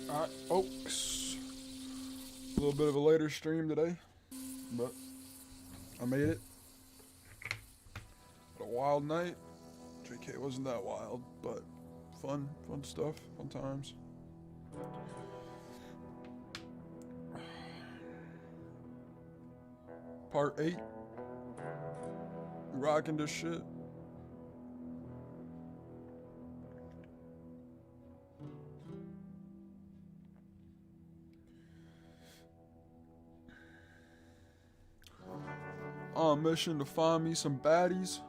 Alright, folks. A little bit of a later stream today, but I made it. Had a wild night. JK wasn't that wild, but fun stuff, fun times. Part 8. Rocking this shit. On a mission to find me some baddies.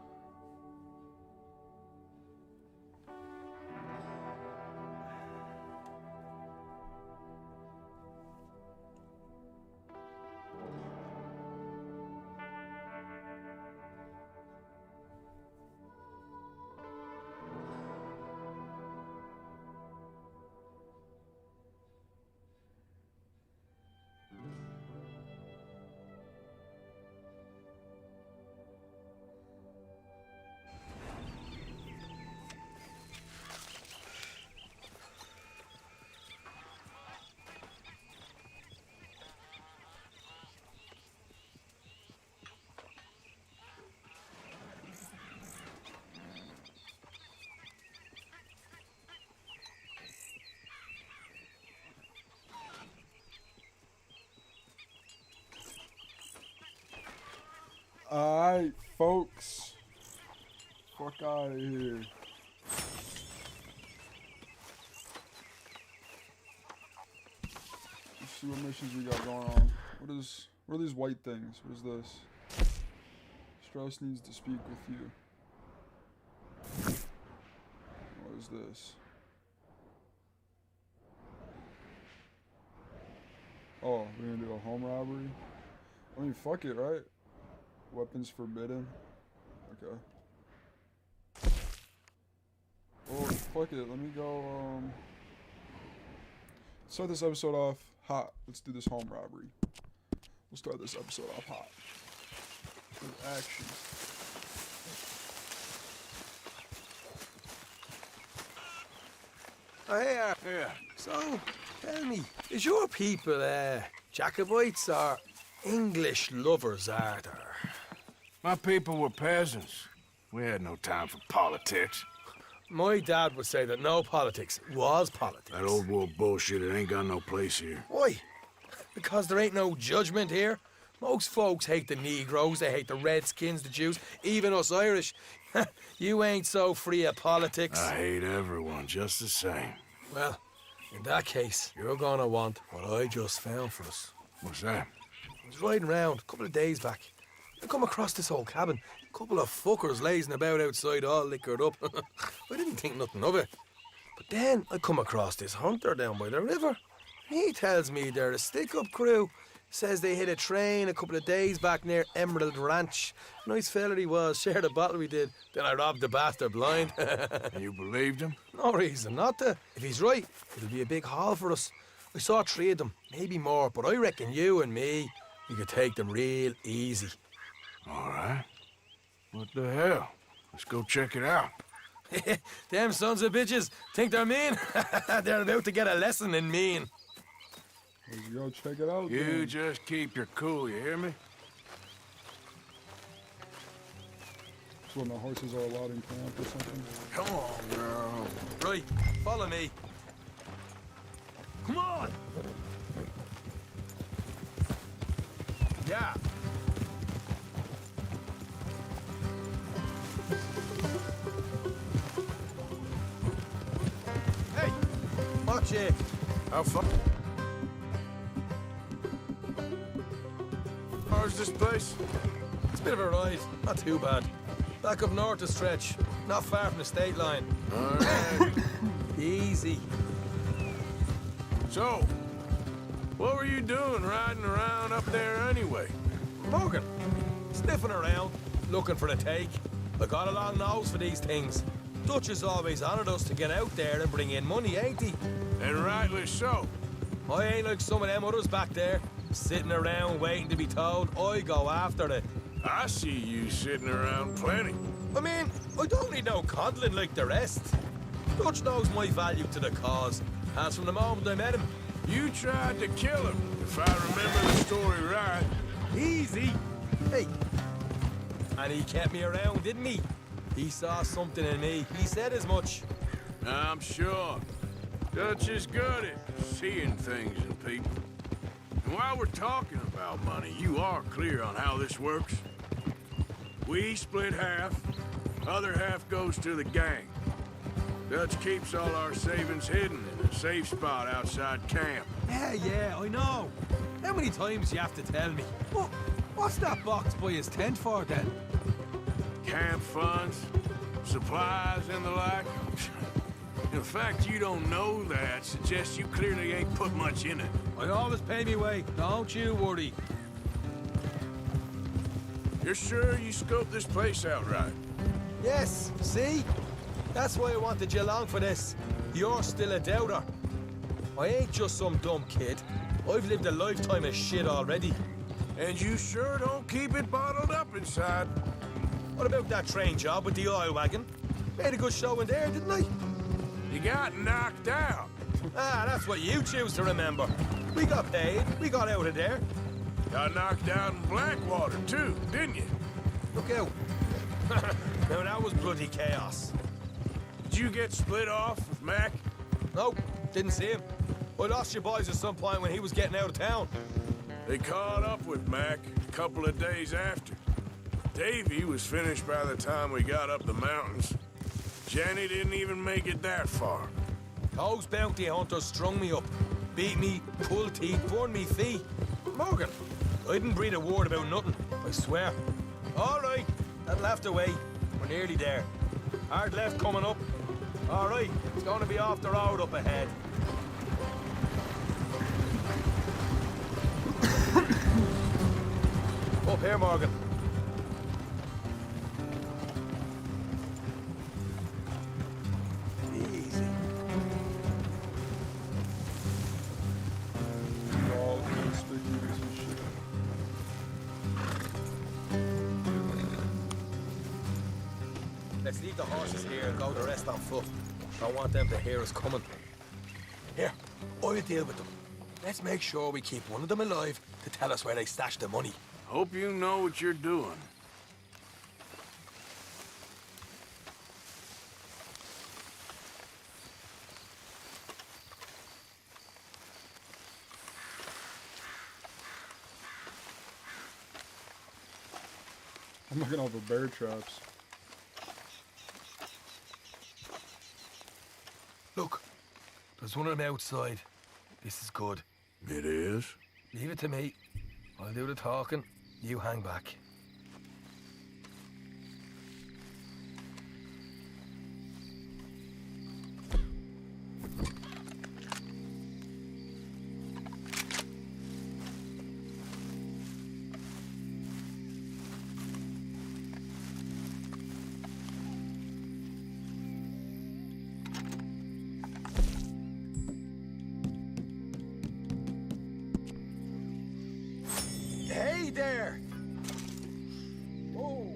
Alright, folks. Fuck out of here. Let's see what missions we got going on. What are these white things? What is this? Strauss needs to speak with you. What is this? Oh, we're gonna do a home robbery? I mean, fuck it, right? Weapons forbidden. Okay. Well, fuck it. Let me go, start this episode off hot. Let's do this home robbery. We'll start this episode off hot. With action. Oh, hey, Arthur. So, tell me, is your people, Jacobites or English lovers, Arthur? My people were peasants. We had no time for politics. My dad would say that no politics was politics. That old world bullshit, it ain't got no place here. Why? Because there ain't no judgment here. Most folks hate the Negroes, they hate the Redskins, the Jews, even us Irish. You ain't so free of politics. I hate everyone just the same. Well, in that case, you're gonna want what I just found for us. What's that? I was riding around a couple of days back. I come across this old cabin. A couple of fuckers lazing about outside all liquored up. I didn't think nothing of it. But then I come across this hunter down by the river. He tells me they're a stick-up crew. Says they hit a train a couple of days back near Emerald Ranch. Nice fella he was, shared a bottle we did. Then I robbed the bastard blind. And you believed him? No reason not to. If he's right, it'll be a big haul for us. I saw 3 of them, maybe more, but I reckon you and me, we could take them real easy. All right. What the hell? Let's go check it out. Them sons of bitches think they're mean. They're about to get a lesson in mean. Let's go check it out. You then. just keep your cool, you hear me? So when the horses are allowed in camp or something. Come on, girl. Right, follow me. Come on! Yeah. Hey! Watch it! How far is this place? It's a bit of a ride, not too bad. Back up north a stretch, not far from the state line. All right. Easy. So, what were you doing riding around up there anyway? Morgan, sniffing around, looking for a take. I got a long nose for these things. Dutch has always honoured us to get out there and bring in money, ain't he? And rightly so. I ain't like some of them others back there, sitting around waiting to be told. I go after it. I see you sitting around plenty. I mean, I don't need no coddling like the rest. Dutch knows my value to the cause, As from the moment I met him. You tried to kill him, if I remember the story right. Easy. Hey. And he kept me around, didn't he? He saw something in me. He said as much. I'm sure. Dutch is good at seeing things in people. And while we're talking about money, you are clear on how this works? We split half, other half goes to the gang. Dutch keeps all our savings hidden in a safe spot outside camp. Yeah, I know. How many times you have to tell me? What's that box by his tent for, then? Camp funds, supplies, and the like. The fact you don't know that suggests you clearly ain't put much in it. I always pay me way. Don't you worry. You're sure you scoped this place out right? Yes, see? That's why I wanted you along for this. You're still a doubter. I ain't just some dumb kid. I've lived a lifetime of shit already. And you sure don't keep it bottled up inside. What about that train job with the oil wagon? Made a good show in there, didn't I? You got knocked out. Ah, that's what you choose to remember. We got paid. We got out of there. Got knocked out in Blackwater, too, didn't you? Look out. Now that was bloody chaos. Did you get split off with Mac? Nope, didn't see him. I lost your boys at some point when he was getting out of town. They caught up with Mac a couple of days after. Davy was finished by the time we got up the mountains. Jenny didn't even make it that far. Those bounty hunters strung me up. Beat me, pulled teeth, burned me feet. Morgan, I didn't breathe a word about nothing, I swear. All right, that'll have to wait. We're nearly there. Hard left coming up. All right, it's going to be off the road up ahead. Up here, Morgan. Easy. All conspicuous and shit. Let's leave the horses here and go the rest on foot. I want them to hear us coming. Here, I'll deal with them. Let's make sure we keep one of them alive to tell us where they stashed the money. Hope you know what you're doing. I'm looking over bear traps. Look, there's one of them outside. This is good. It is? Leave it to me. I'll do the talking. You hang back. Hey there! Whoa!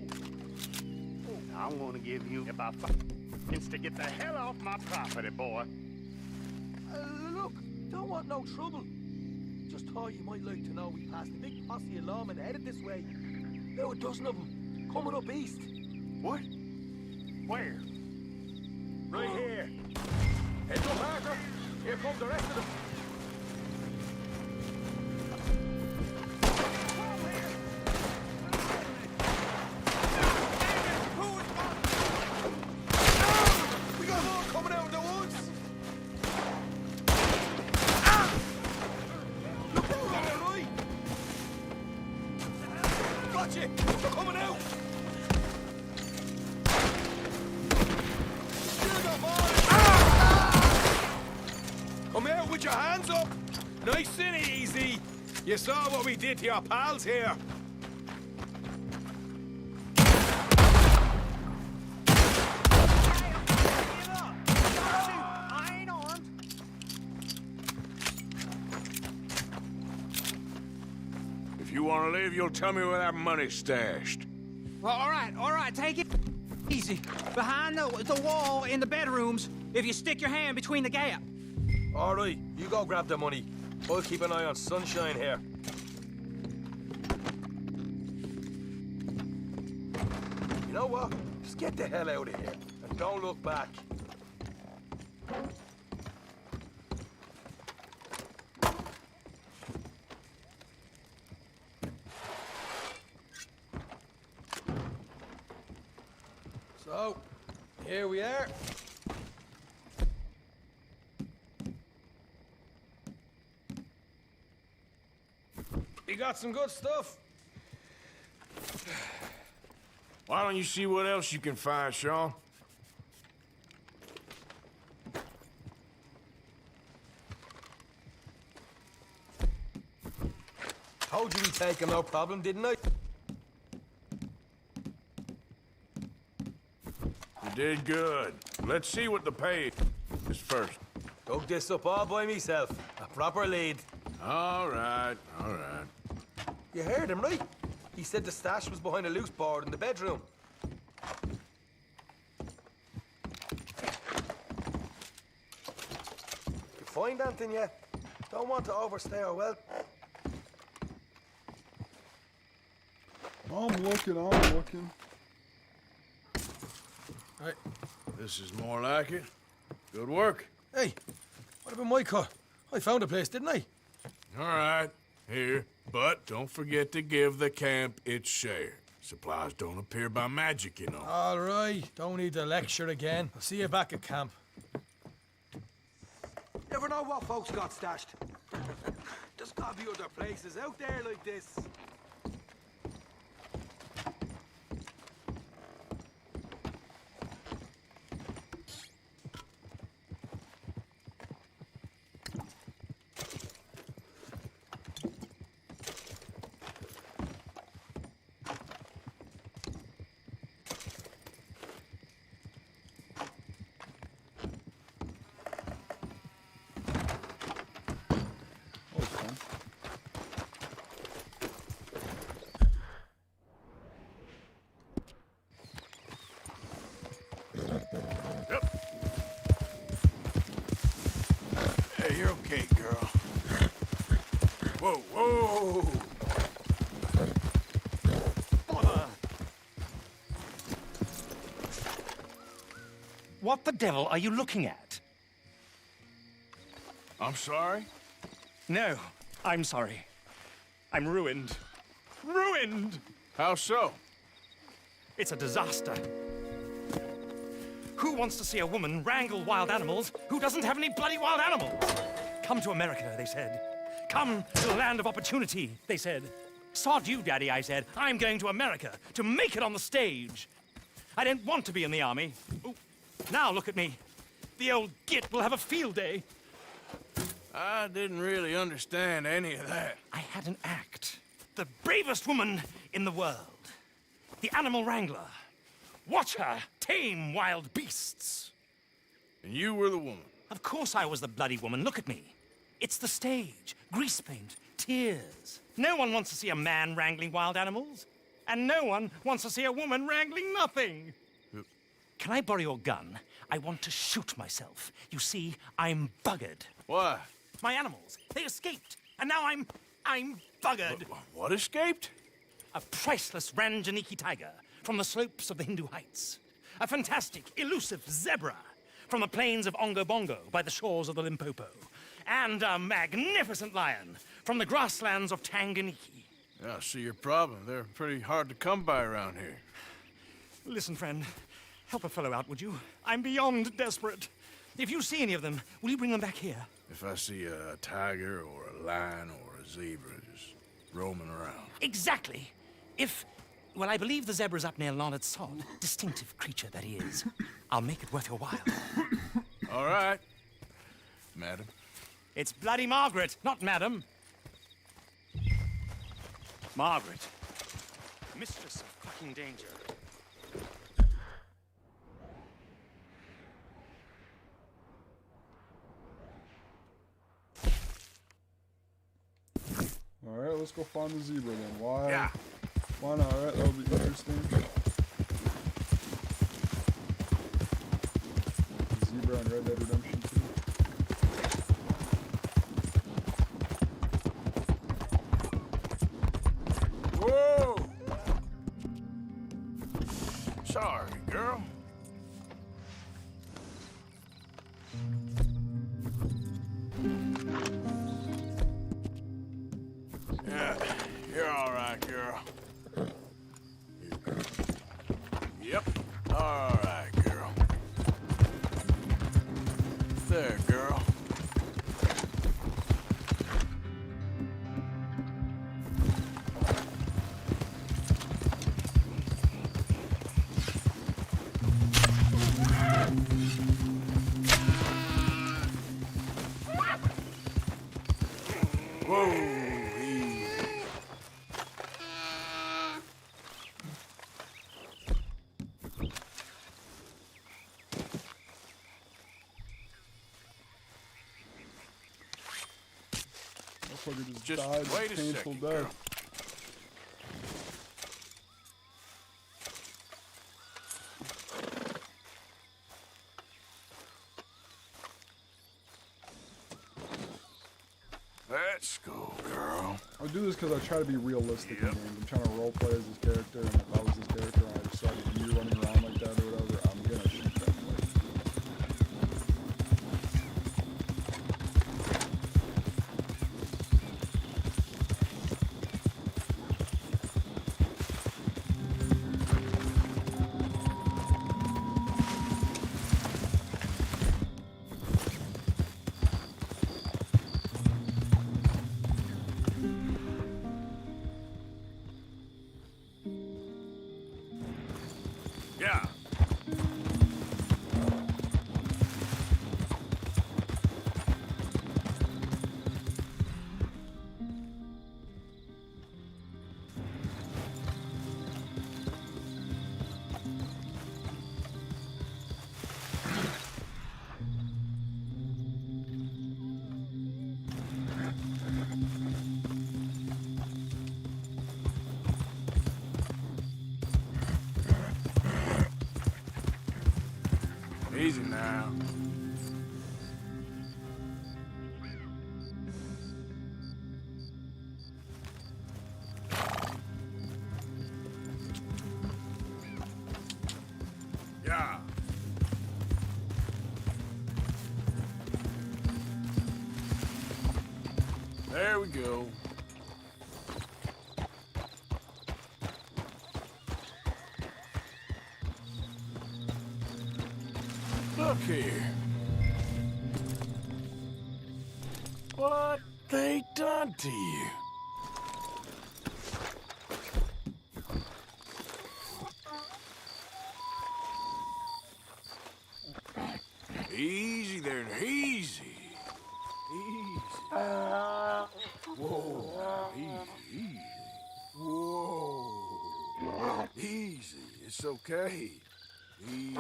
I want to give you about 5 minutes to get the hell off my property, boy. Look, don't want no trouble. Just thought you might like to know we passed a big posse of lawmen headed this way. About a dozen of them, coming up east. What? Where? Right here. Head up, Parker. Here comes the rest of them. We got more coming out of the woods. Look down on the right. Watch it. They're coming out. Come out with your hands up! Nice and easy! You saw what we did to your pals here. I ain't armed. If you want to leave, you'll tell me where that money's stashed. Well, all right, take it easy. Behind the wall in the bedrooms, if you stick your hand between the gap. All right, you go grab the money. I'll keep an eye on Sunshine here. You know what? Just get the hell out of here and don't look back. So, here we are. You got some good stuff. Why don't you see what else you can find, Sean? Told you we'd take him, no problem, didn't I? You did good. Let's see what the pay is first. Dug this up all by myself. A proper lead. All right, all right. You heard him, right? He said the stash was behind a loose board in the bedroom. You find anything yet? Don't want to overstay our welcome. I'm looking. Right. This is more like it. Good work. Hey, what about my car? I found a place, didn't I? All right, here. But don't forget to give the camp its share. Supplies don't appear by magic, you know. All right, don't need to lecture again. I'll see you back at camp. Never know what folks got stashed. There's gotta be other places out there like this. Hey, you're okay, girl. Whoa, whoa! What the devil are you looking at? I'm sorry? No, I'm sorry. I'm ruined. Ruined! How so? It's a disaster. Who wants to see a woman wrangle wild animals who doesn't have any bloody wild animals? Come to America, they said. Come to the land of opportunity, they said. Sod you, Daddy, I said. I'm going to America to make it on the stage. I didn't want to be in the army. Ooh, now look at me. The old git will have a field day. I didn't really understand any of that. I had an act. The bravest woman in the world. The animal wrangler. Watch her tame wild beasts. And you were the woman. Of course I was the bloody woman. Look at me. It's the stage. Grease paint. Tears. No one wants to see a man wrangling wild animals. And no one wants to see a woman wrangling nothing. Can I borrow your gun? I want to shoot myself. You see, I'm buggered. Why? My animals, they escaped. And now I'm buggered. What escaped? A priceless Ranjaniki tiger from the slopes of the Hindu Heights. A fantastic, elusive zebra from the plains of Ongo Bongo by the shores of the Limpopo. And a magnificent lion from the grasslands of Tanganyika. Yeah, I see your problem. They're pretty hard to come by around here. Listen, friend, help a fellow out, would you? I'm beyond desperate. If you see any of them, will you bring them back here? If I see a tiger or a lion or a zebra just roaming around. Exactly. Well, I believe the zebra's up near Leonard Sod. Distinctive creature that he is. I'll make it worth your while. All right, madam. It's bloody Margaret, not madam. Margaret. Mistress of fucking danger. All right, let's go find the zebra then. Why? Yeah. Why not? All right, that'll be interesting. Zebra and Red Dead Redemption 2. there, girl. Whoa, easy. Motherfucker Just died wait a a painful second, death. girl. Let's go, girl. I do this because I try to be realistic in Yep. games. I'm trying to roleplay as this character, and if I was this character and I decided you running around like that or whatever, I'm gonna shoot that place. Yeah. Easy now. Yeah. There we go. Look here. What they done to you? Easy there, easy. Easy. Whoa. Easy, easy. Whoa. Easy. It's okay. Easy.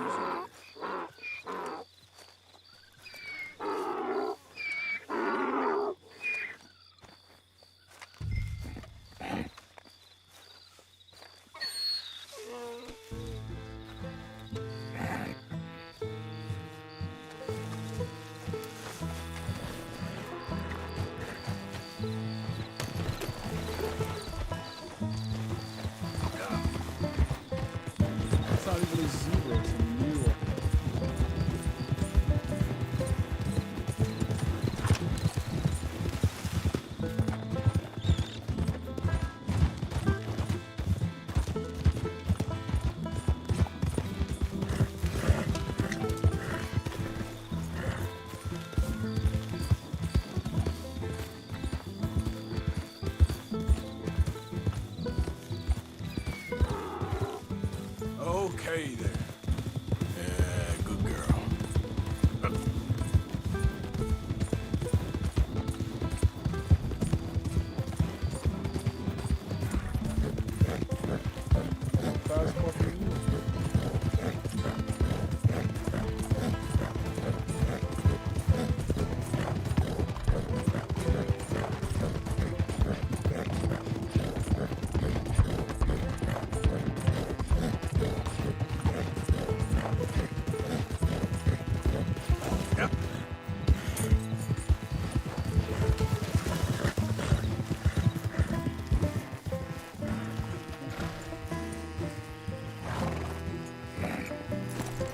It's not even a zebra, it's a mule. Okay there. Yeah, good girl. Fast fucking mule. Yep.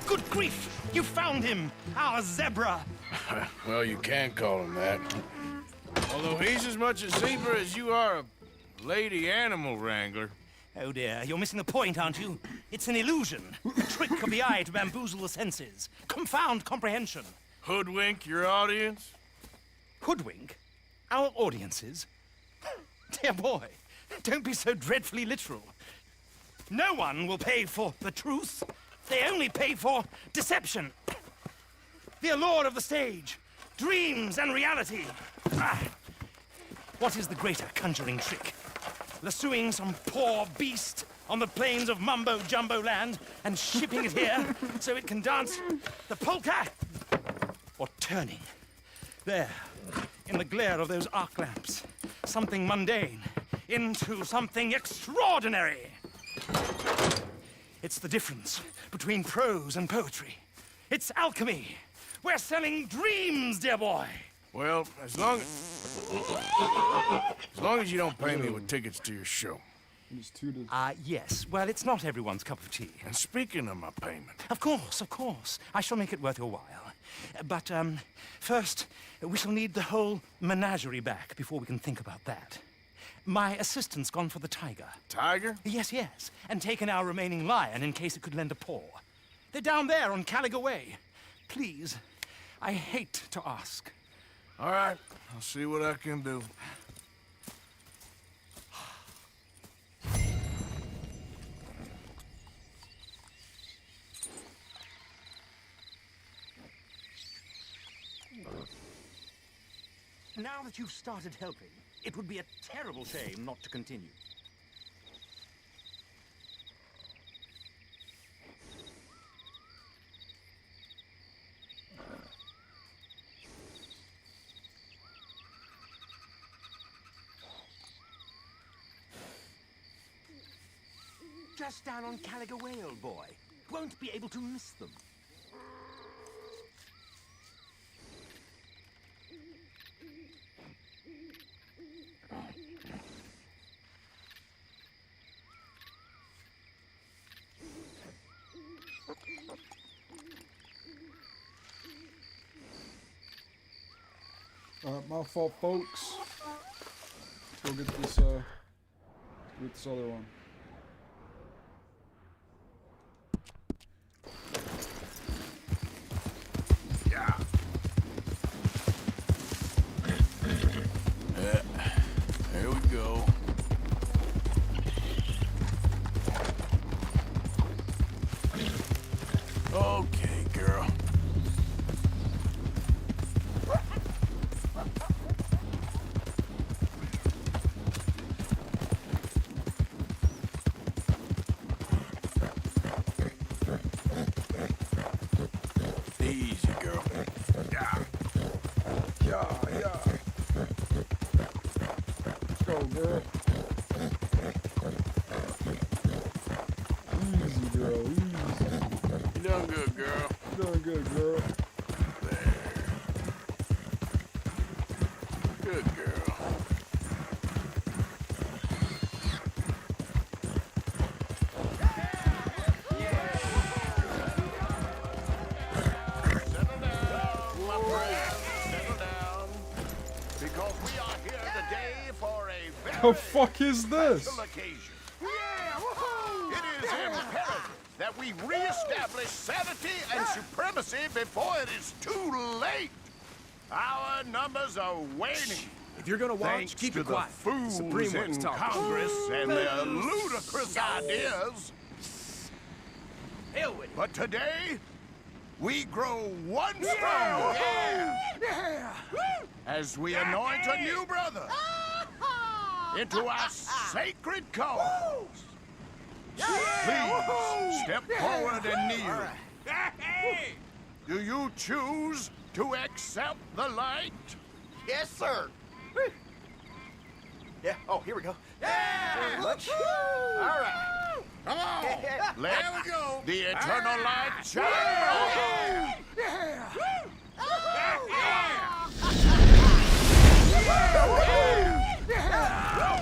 Good grief! You found him! Our zebra! Well, you can call him that. Although he's as much a zebra as you are a lady animal wrangler. Oh dear, you're missing the point, aren't you? It's an illusion. A trick of the eye to bamboozle the senses. Confound comprehension. Hoodwink your audience? Hoodwink? Our audiences? Dear boy, don't be so dreadfully literal. No one will pay for the truth. They only pay for deception. The allure of the stage, dreams and reality. What is the greater conjuring trick? Lassoing some poor beast on the plains of mumbo-jumbo land and shipping it here so it can dance the polka? Or turning, there, in the glare of those arc lamps, something mundane into something extraordinary? It's the difference between prose and poetry. It's alchemy. We're selling dreams, dear boy. Well, as long as you don't pay me with tickets to your show. He's tooted. Yes. Well, it's not everyone's cup of tea. And speaking of my payment, Of course, of course. I shall make it worth your while. But, first, we shall need the whole menagerie back before we can think about that. My assistant's gone for the tiger. Tiger? Yes, yes. And taken our remaining lion in case it could lend a paw. They're down there on Caliga Way. Please, I hate to ask. All right, I'll see what I can do. Now that you've started helping, it would be a terrible shame not to continue. Just down on Caliga Way, old boy. Won't be able to miss them. My fault, folks. Let's go get this other one. Yeah. There we go. Okay, girl. Easy, girl. Yeah. Yeah. Let's go, girl. Easy, girl. Easy. You done good, girl. Doing good, girl. There. Good girl. Settle down, my friend. Settle down. Because we are here today for a The very fuck is this? special occasion. It is imperative that we reestablish sanity and supremacy before it is too late. Our numbers are waning. If you're gonna watch, Thanks keep to it the quiet. fools Supreme in One's talking. Congress and their ludicrous ideas. Hell with it. But today, we grow one stronger. As we anoint a new brother into our sacred cause. Please step forward and kneel. Do you choose to accept the light? Yes, sir. Yeah. Oh, here we go. Much. All right. Come on. Let the eternal light shine bright.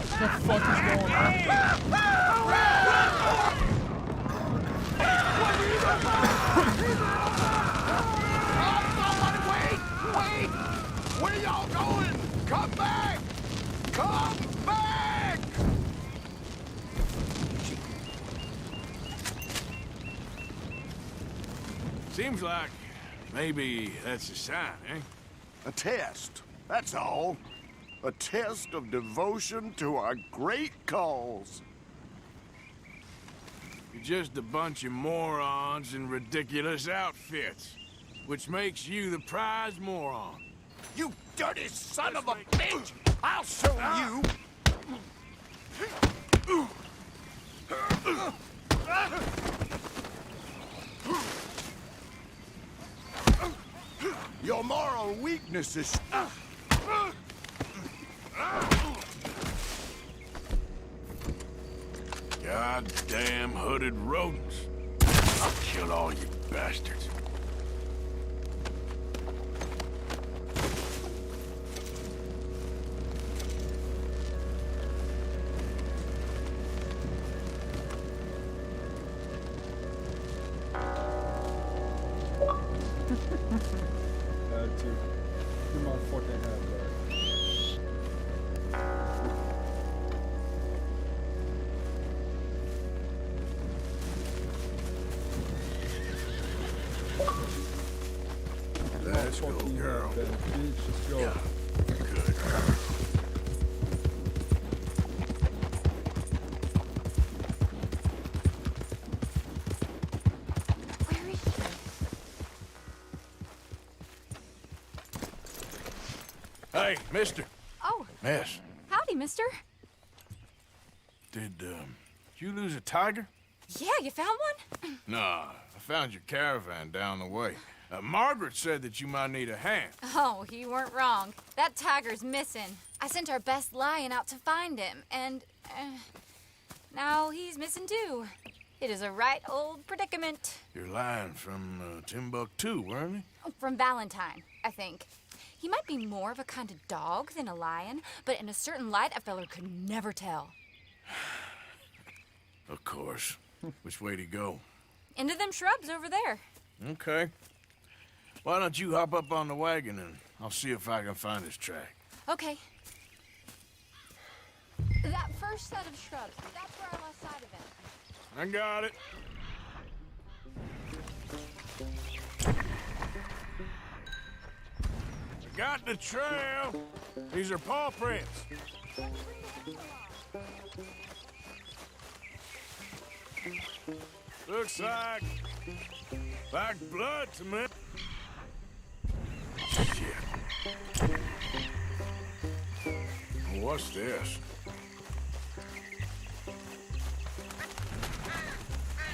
What the fuck is going on? Wait! Where y'all going? Come back! Come back! Seems like Maybe that's a sign, eh? A test, that's all. A test of devotion to our great cause. You're just a bunch of morons in ridiculous outfits, which makes you the prize moron. You dirty son of a bitch! I'll show you! Your moral weakness is... Goddamn hooded rodents. I'll kill all you bastards. Had to. Get my fucking hat back. Let's go, Fucking girl. hat back, bitch. Let's go. Good. Where is she? Hey, mister. Oh, Miss, howdy, mister. did you lose a tiger? Yeah, you found one? Nah, I found your caravan down the way. Margaret said that you might need a hand. Oh, you weren't wrong. That tiger's missing. I sent our best lion out to find him, and now he's missing too. It is a right old predicament. You're lying from Timbuktu, weren't you? From Valentine, I think. He might be more of a kind of dog than a lion, but in a certain light, a feller could never tell. Of course. Which way to go? Into them shrubs over there. Okay. Why don't you hop up on the wagon and I'll see if I can find his track. Okay. That first set of shrubs, that's where I lost sight of him. I got it. I got the trail. These are paw prints. Looks like blood to me. Shit. What's this?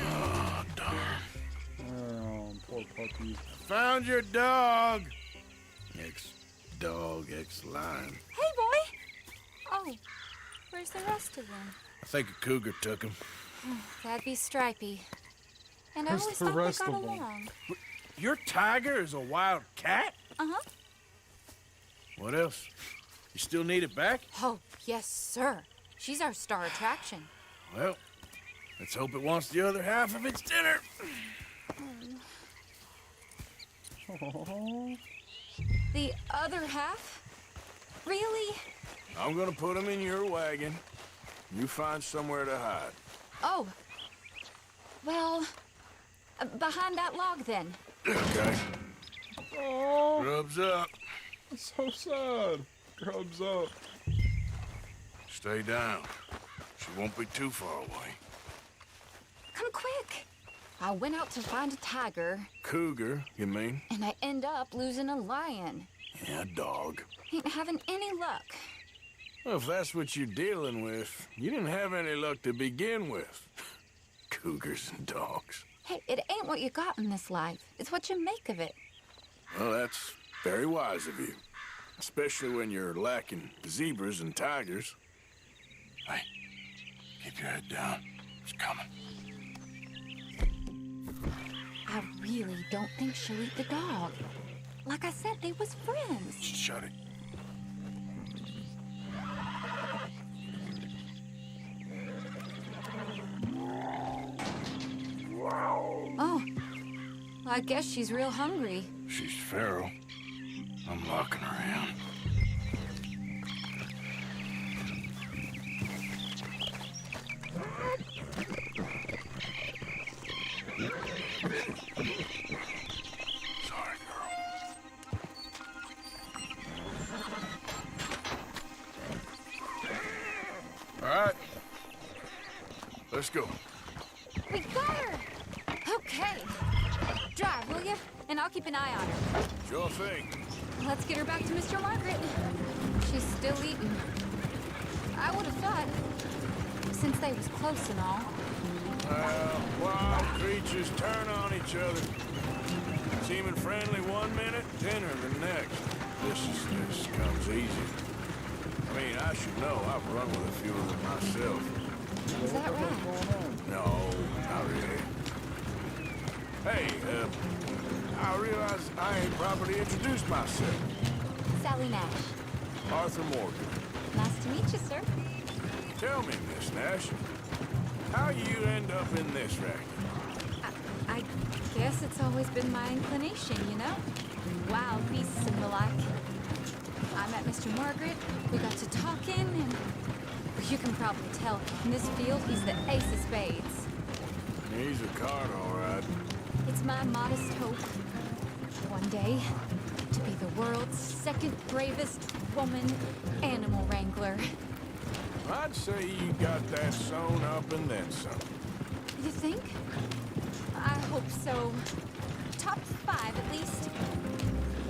Oh, darn. Poor puppy. Found your dog. Ex-dog, ex-lion. Hey, boy! Oh, where's the rest of them? I think a cougar took him. That'd be Stripey. And I Where's always the thought we rest got of 'em? along. Your tiger is a wild cat? Uh-huh. What else? You still need it back? Oh, yes, sir. She's our star attraction. Well, let's hope it wants the other half of its dinner. The other half? Really? I'm gonna put him in your wagon. You find somewhere to hide. Oh. Well, behind that log, then. Okay. Oh, Grubs up. it's so sad. Grubs up. Stay down. She won't be too far away. Come quick. I went out to find a tiger, Cougar, you mean? and I end up losing a lion. Yeah, dog. Ain't having any luck. Well, if that's what you're dealing with, you didn't have any luck to begin with. Cougars and dogs. Hey, it ain't what you got in this life. It's what you make of it. Well, that's very wise of you. Especially when you're lacking zebras and tigers. Hey, keep your head down. It's coming. I really don't think she'll eat the dog. Like I said, they was friends. Shut it. Oh, well, I guess she's real hungry. She's feral. I'm locking her in. Sorry, girl. let's go. We got her! Okay. Drive, will you? And I'll keep an eye on her. Sure thing. Let's get her back to Mr. Margaret. She's still eating. I would have thought, since they was close and all. Wild creatures turn on each other. Seeming friendly one minute, dinner the next. This comes easy. I mean, I should know. I've run with a few of them myself. Is that right? No, not really. Hey, I realize I ain't properly introduced myself. Sally Nash. Arthur Morgan. Nice to meet you, sir. Tell me, Miss Nash, how you end up in this racket? I guess it's always been my inclination, you know? Wild beasts and the like. I met Mr. Margaret, we got to talking, and you can probably tell, in this field, he's the ace of spades. He's a card, all right. It's my modest hope, one day, to be the world's second bravest woman animal wrangler. I'd say you got that sewn up and then some. You think? I hope so. Top 5, at least.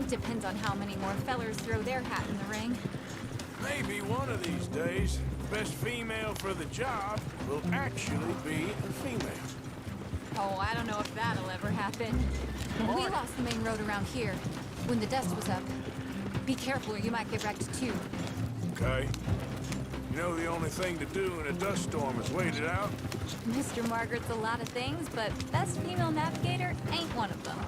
It depends on how many more fellers throw their hat in the ring. Maybe one of these days, the best female for the job will actually be a female. Oh, I don't know if that'll ever happen. We lost the main road around here when the dust was up. Be careful or you might get wrecked too. Okay? You know the only thing to do in a dust storm is wait it out? Mr. Margaret's a lot of things, but best female navigator ain't one of them.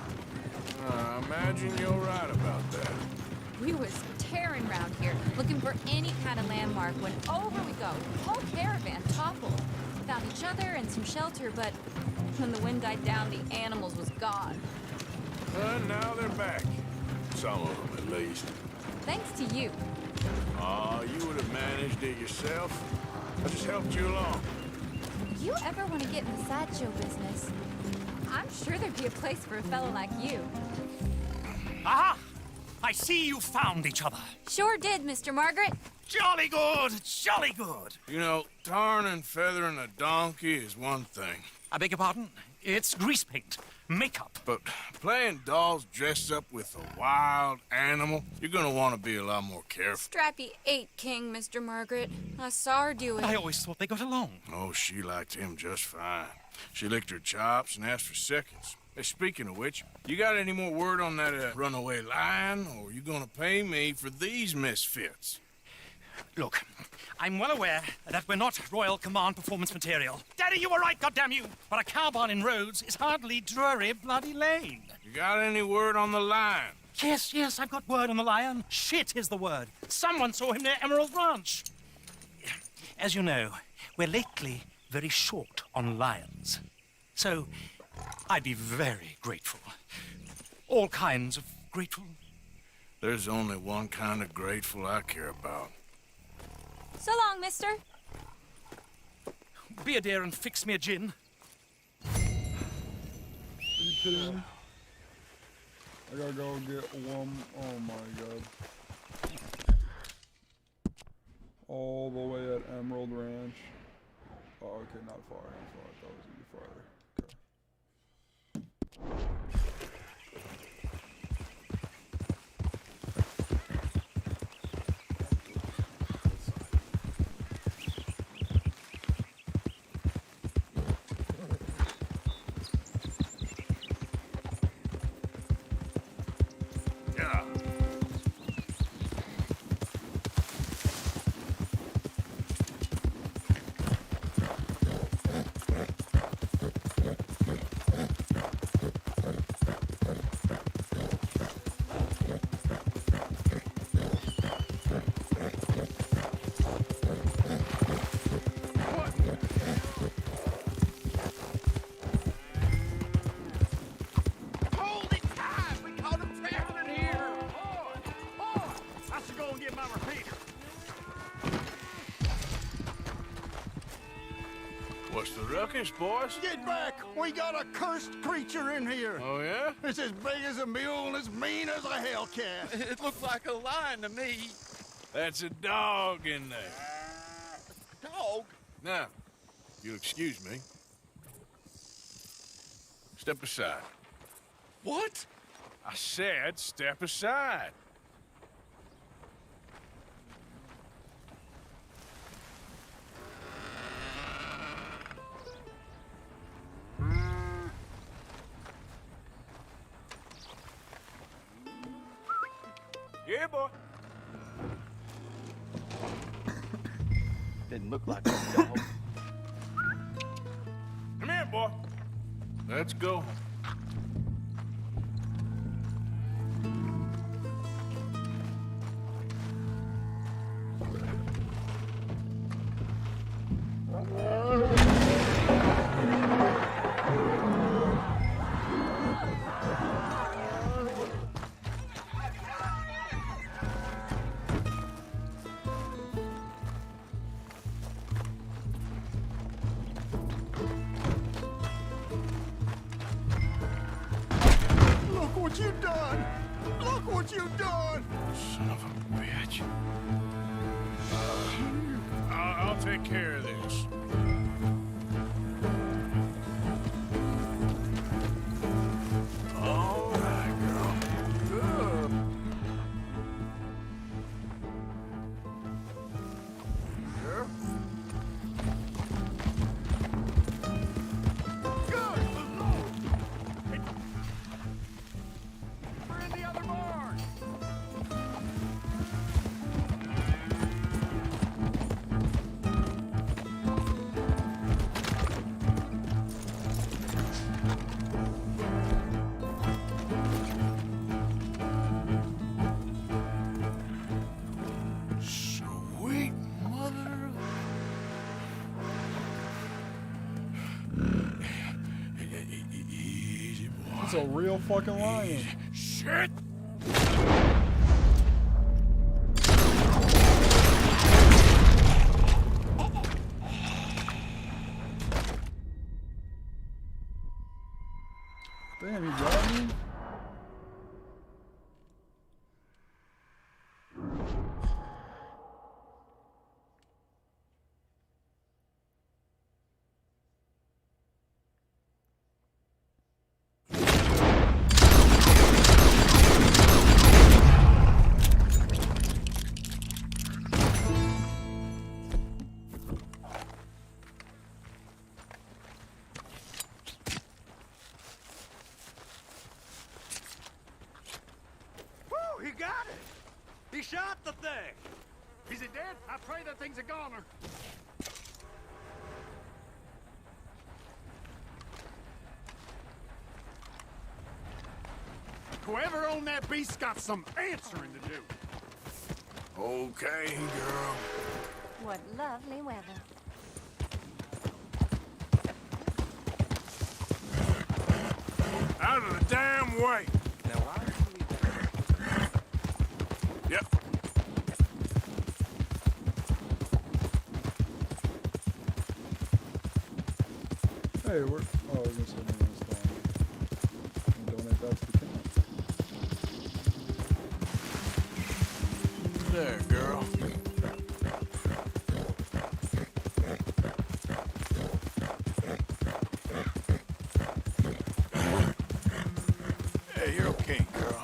I imagine you're right about that. We was tearing around here, looking for any kind of landmark when over we go. Whole caravan toppled. Found each other and some shelter, but when the wind died down, the animals was gone. And now they're back. Some of them, at least. Thanks to you. You would have managed it yourself. I just helped you along. If you ever want to get in the sideshow business, I'm sure there'd be a place for a fellow like you. Aha! I see you found each other. Sure did, Mr. Margaret. Jolly good, jolly good. You know, tarring and feathering a donkey is one thing. I beg your pardon? It's grease paint, makeup. But playing dolls dressed up with a wild animal, you're gonna want to be a lot more careful. Strappy ate King, Mr. Margaret. I saw her do it. I always thought they got along. Oh, she liked him just fine. She licked her chops and asked for seconds. Hey, speaking of which, you got any more word on that runaway lion, or you gonna pay me for these misfits? Look, I'm well aware that we're not Royal Command performance material. Daddy, you were right, goddamn you! But a cow barn in Rhodes is hardly Drury Bloody Lane. You got any word on the lion? Yes, I've got word on the lion. Shit is the word. Someone saw him near Emerald Ranch. As you know, we're lately very short on lions. So, I'd be very grateful. All kinds of grateful. There's only one kind of grateful I care about. So long, mister. Be a dear and fix me a gin. Are you kidding me? I gotta go get one. Oh my god. All the way at Emerald Ranch. Oh, okay, not far. Not far. I thought it was gonna be farther. Yeah. Hold it tight! We caught him traveling here! Boy! I should go and get my repeater. What's the ruckus, boys? Get back! We got a cursed creature in here. Oh, yeah? It's as big as a mule and as mean as a hellcat. It looked like a lion to me. That's a dog in there. Dog? Now, You'll excuse me. Step aside. What? I said step aside. Yeah, boy. Didn't look like a dog. Come here, boy. Let's go. Look what you've done! Look what you've done! Son of a bitch. I'll take care of this. All right, girl. Good. Girl? Good! We're in the other barn! Sweet mother. Easy, boy. It's a real fucking lion. Shit! Damn, he got me. Woo, he got it! He shot the thing! Is it dead? I pray that thing's a goner. Whoever owned that beast's got some answering to do. Okay, girl. What lovely weather. Out of the damn way. Now, why are you... Yep. Hey, we're. Oh, I was gonna say no, it's fine. And donate that to the camp. There, girl. Hey, you're okay, girl.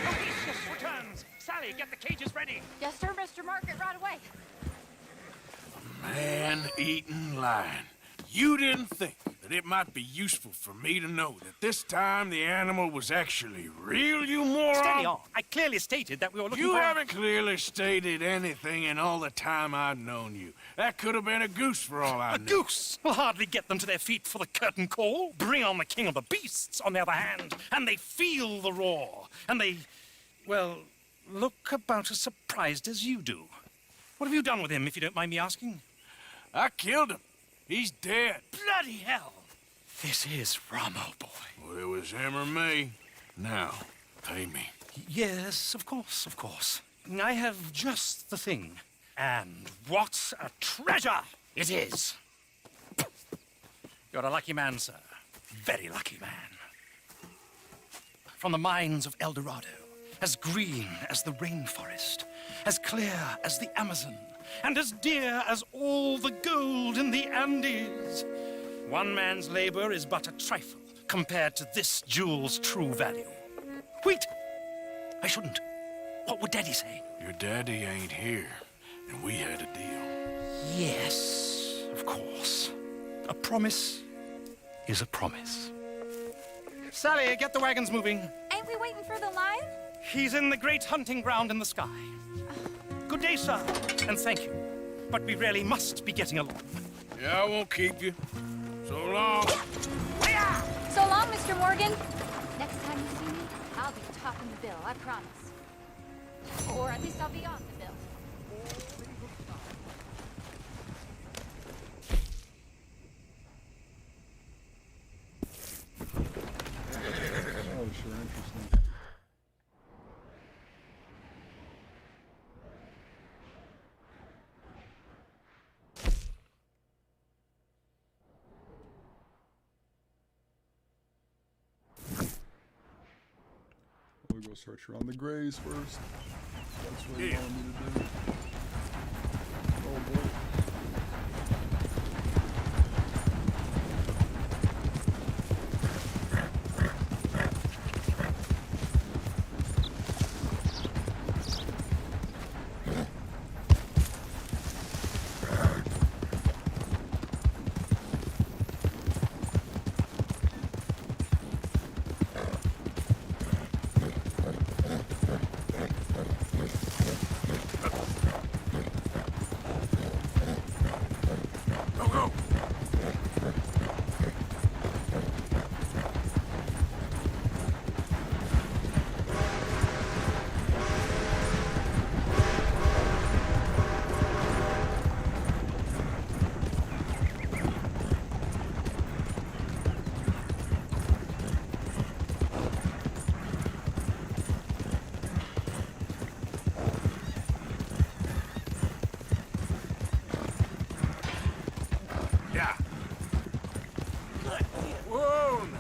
Odysseus returns! Sally, get the cages ready! Yes, sir, Mr. Margaret, right away. Man-eating lion. You didn't think that it might be useful for me to know that this time the animal was actually real, you moron? Steady on. I clearly stated that we were looking You for... haven't clearly stated anything in all the time I've known you. That could have been a goose for all I A knew. goose will hardly get them to their feet for the curtain call. Bring on the king of the beasts, on the other hand, and they feel the roar. And they, well, look about as surprised as you do. What have you done with him, if you don't mind me asking? I killed him. He's dead. Bloody hell! This is Ramo, boy. Well, it was him or me. Now, pay me. Yes, of course, of course. I have just the thing. And what a treasure it is! You're a lucky man, sir. very lucky man. From the mines of El Dorado, as green as the rainforest, as clear as the Amazon, and as dear as all the gold in the Andes. One man's labor is but a trifle compared to this jewel's true value. Wait! I shouldn't. What would Daddy say? Your daddy ain't here, and we had a deal. Yes, of course. A promise is a promise. Sally, get the wagons moving. Ain't we waiting for the lion? He's in the great hunting ground in the sky. Good day, sir, and thank you. But we really must be getting along. Yeah, I won't keep you. So long. So long, Mr. Morgan. Next time you see me, I'll be topping the bill, I promise. Or at least I'll be on the bill. Oh, sure, interesting. We'll go search around the graves first. That's what you wanted me to do. Oh boy. Go, go. Yeah. Whoa, now.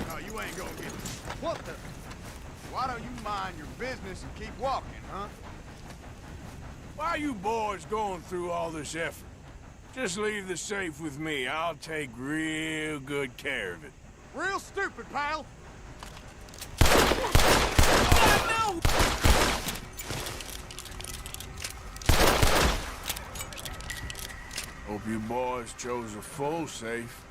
No, you ain't gonna get it. What the? Why don't you mind your business and keep walking, huh? Why are you boys going through all this effort? Just leave the safe with me. I'll take real good care of it. Real stupid, pal. Hope you boys chose a full safe.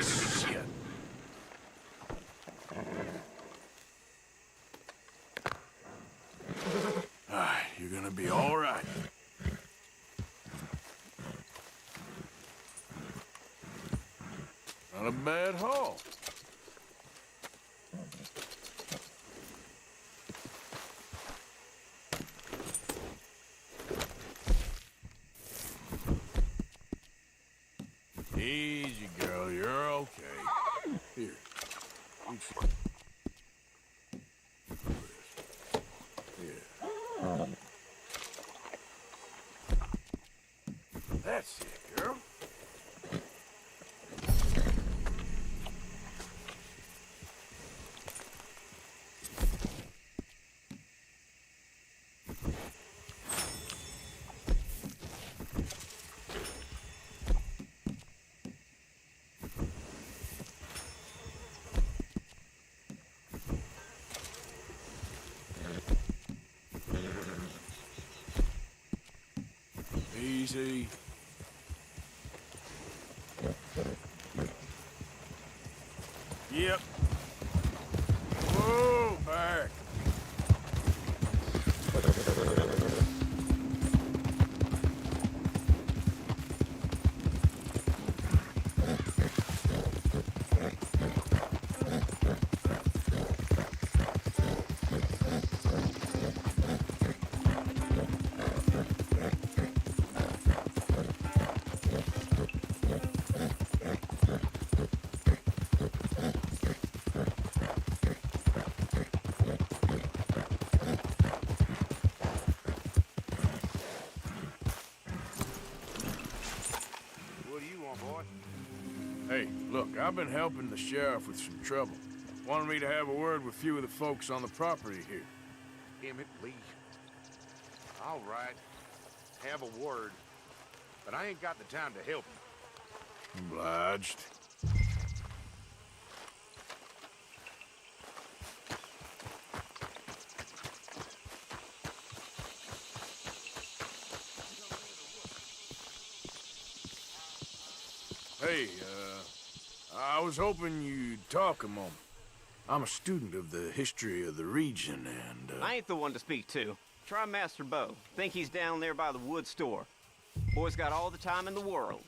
Shit. All right, you're gonna be all right. Not a bad haul. Easy, girl. You're okay. Here. Eat some. Yeah. That's it, girl. Easy. Yep. Whoa, back. Hey, look, I've been helping the sheriff with some trouble. Wanted me to have a word with a few of the folks on the property here. Emmett Lee. All right. Have a word. But I ain't got the time to help you. Obliged. Hey, I was hoping you'd talk a moment. I'm a student of the history of the region, and, I ain't the one to speak to. Try Master Bo. Think he's down there by the wood store. Boy's got all the time in the world.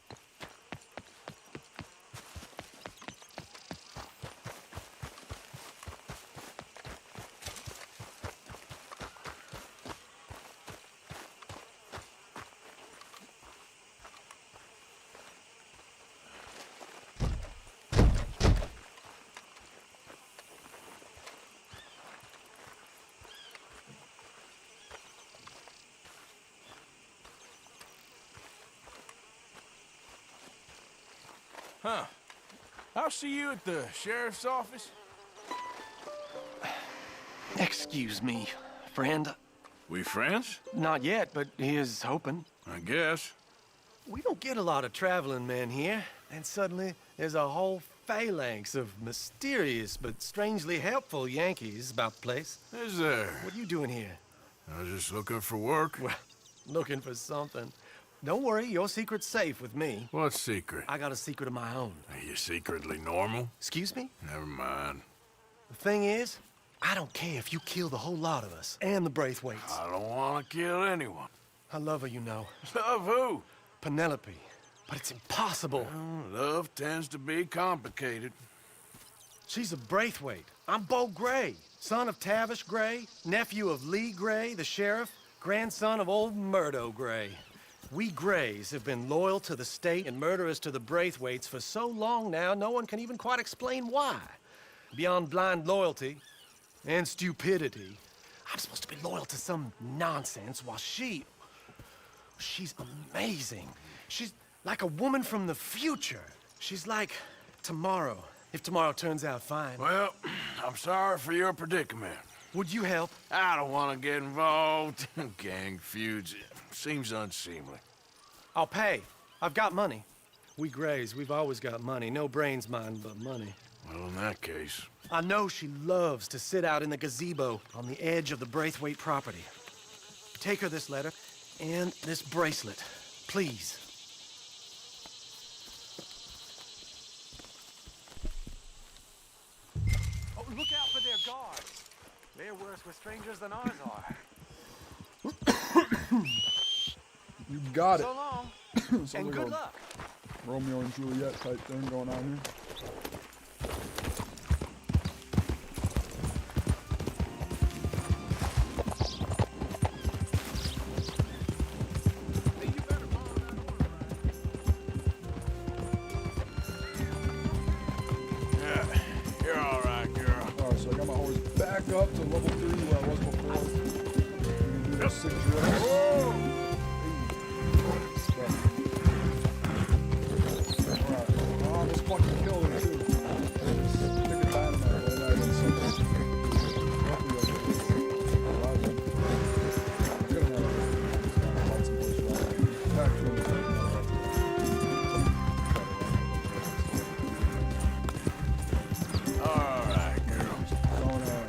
Huh. I'll see you at the sheriff's office. Excuse me, friend. We friends? Not yet, but here's hoping. I guess. We don't get a lot of traveling men here, and suddenly there's a whole phalanx of mysterious but strangely helpful Yankees about the place. Is there? What are you doing here? I was just looking for work. Well, looking for something. Don't worry, your secret's safe with me. What secret? I got a secret of my own. Are you secretly normal? Excuse me? Never mind. The thing is, I don't care if you kill the whole lot of us and the Braithwaites. I don't want to kill anyone. I love her, you know. Love who? Penelope. But it's impossible. Well, love tends to be complicated. She's a Braithwaite. I'm Bo Gray, son of Tavish Gray, nephew of Lee Gray, the sheriff, grandson of old Murdo Gray. We Grays have been loyal to the state and murderous to the Braithwaites for so long now, no one can even quite explain why. Beyond blind loyalty and stupidity, I'm supposed to be loyal to some nonsense while she's amazing. She's like a woman from the future. She's like tomorrow, if tomorrow turns out fine. Well, I'm sorry for your predicament. Would you help? I don't want to get involved in gang feuds. It seems unseemly. I'll pay. I've got money. We Grays, we've always got money. No brains, mind, but money. Well, in that case... I know she loves to sit out in the gazebo on the edge of the Braithwaite property. Take her this letter and this bracelet, please. Oh, look out for their guards. They're worse with strangers than ours are. You got it. So long, Sounds and like good a luck. Romeo and Juliet type thing going on here. Yeah, you're all right, girl. Alright, so I got my horse back up to level 3 where I was before. We can do those 6 drills. Whoa! Alright, I almost fucking killed him too. Stick a dynamite right now against something. Luckily I did. Alright, then. Good enough. Lots of boys around. Back to him. All right, girl. Going on.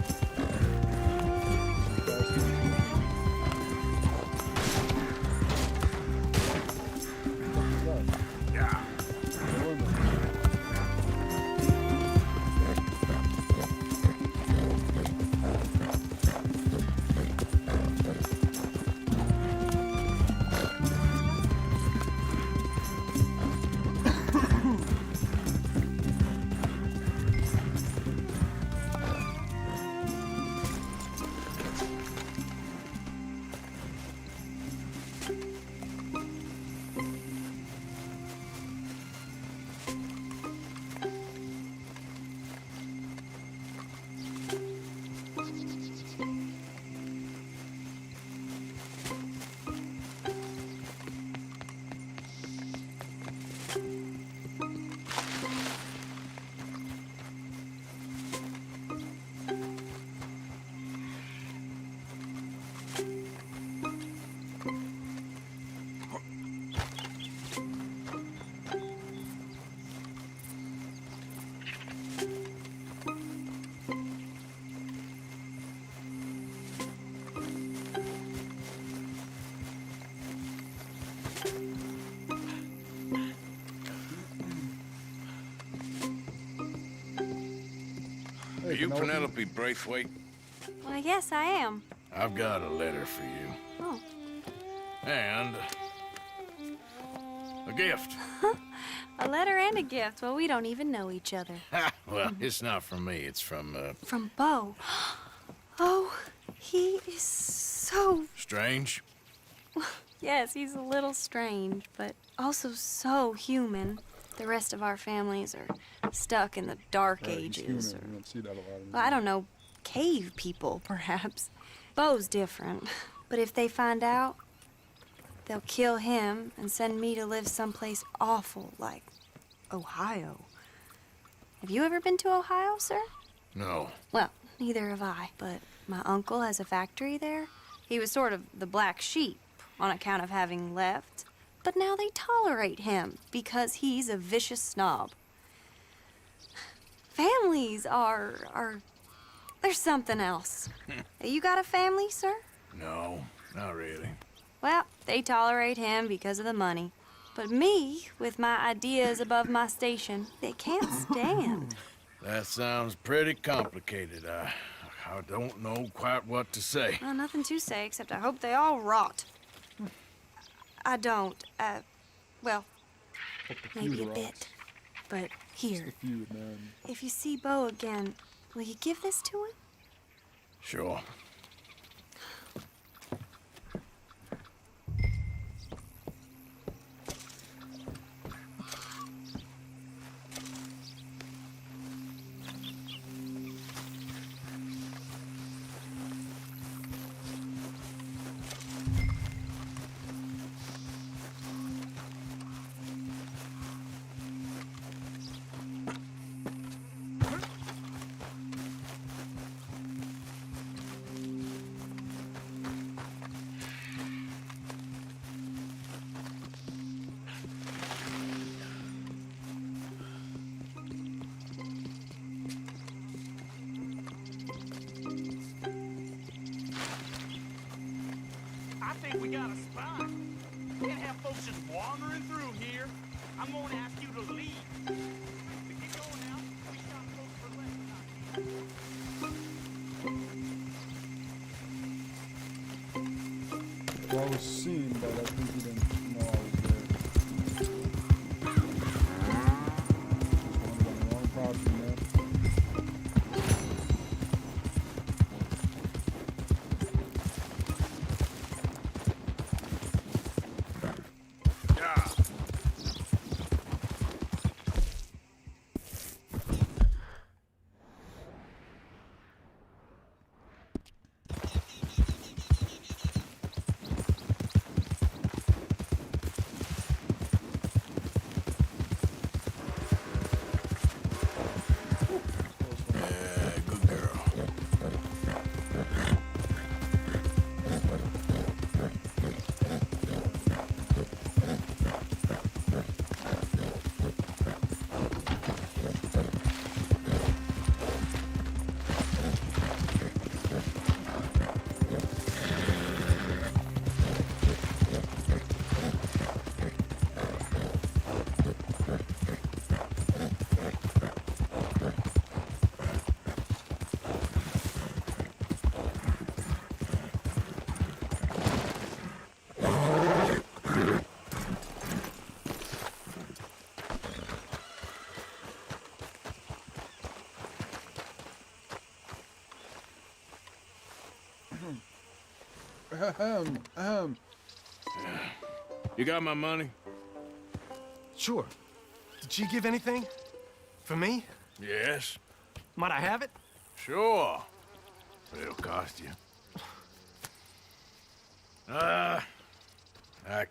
Are you Penelope Braithwaite? Well, yes, I am. I've got a letter for you. Oh. And a gift. A letter and a gift. Well, we don't even know each other. Well, it's not from me. It's from, From Bo. Oh, he is so... Strange. Yes, he's a little strange, but also so human. The rest of our families are stuck in the Dark Ages. You don't see that a lot. Well, I don't know, cave people, perhaps. Bo's different. But if they find out, they'll kill him and send me to live someplace awful like Ohio. Have you ever been to Ohio, sir? No. Well, neither have I, but my uncle has a factory there. He was sort of the black sheep on account of having left. But now they tolerate him because he's a vicious snob. Families are there's something else. You got a family, sir? No, not really. Well, they tolerate him because of the money. But me, with my ideas above my station, they can't stand. That sounds pretty complicated. I don't know quite what to say. Well, nothing to say, except I hope they all rot. I don't, well, maybe a bit. But here, Feud, man. if you see Bo again, will you give this to him? Sure. I think we got a spot. We can't have folks just wandering through here. I'm going to ask you to leave. We keep going now. We shot folks for less than Well, I was seen, but I think he didn't know I was there. Just wanted on the wrong property, man. Yeah. Yeah, good girl. You got my money? Sure. Did she give anything? For me? Yes. Might I have it? Sure. But it'll cost you. I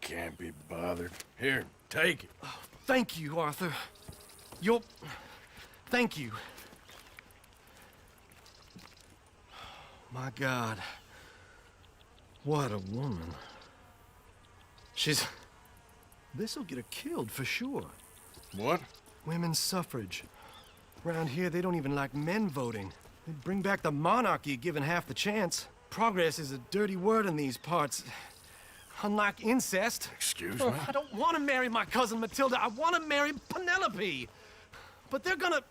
can't be bothered. Here, take it. Thank you, Arthur. You'll... Thank you. My God. What a woman. She's... This'll get her killed for sure. What? Women's suffrage. Around here, they don't even like men voting. They'd bring back the monarchy given half the chance. Progress is a dirty word in these parts. Unlike incest. Excuse me? I don't want to marry my cousin Matilda. I want to marry Penelope. But they're gonna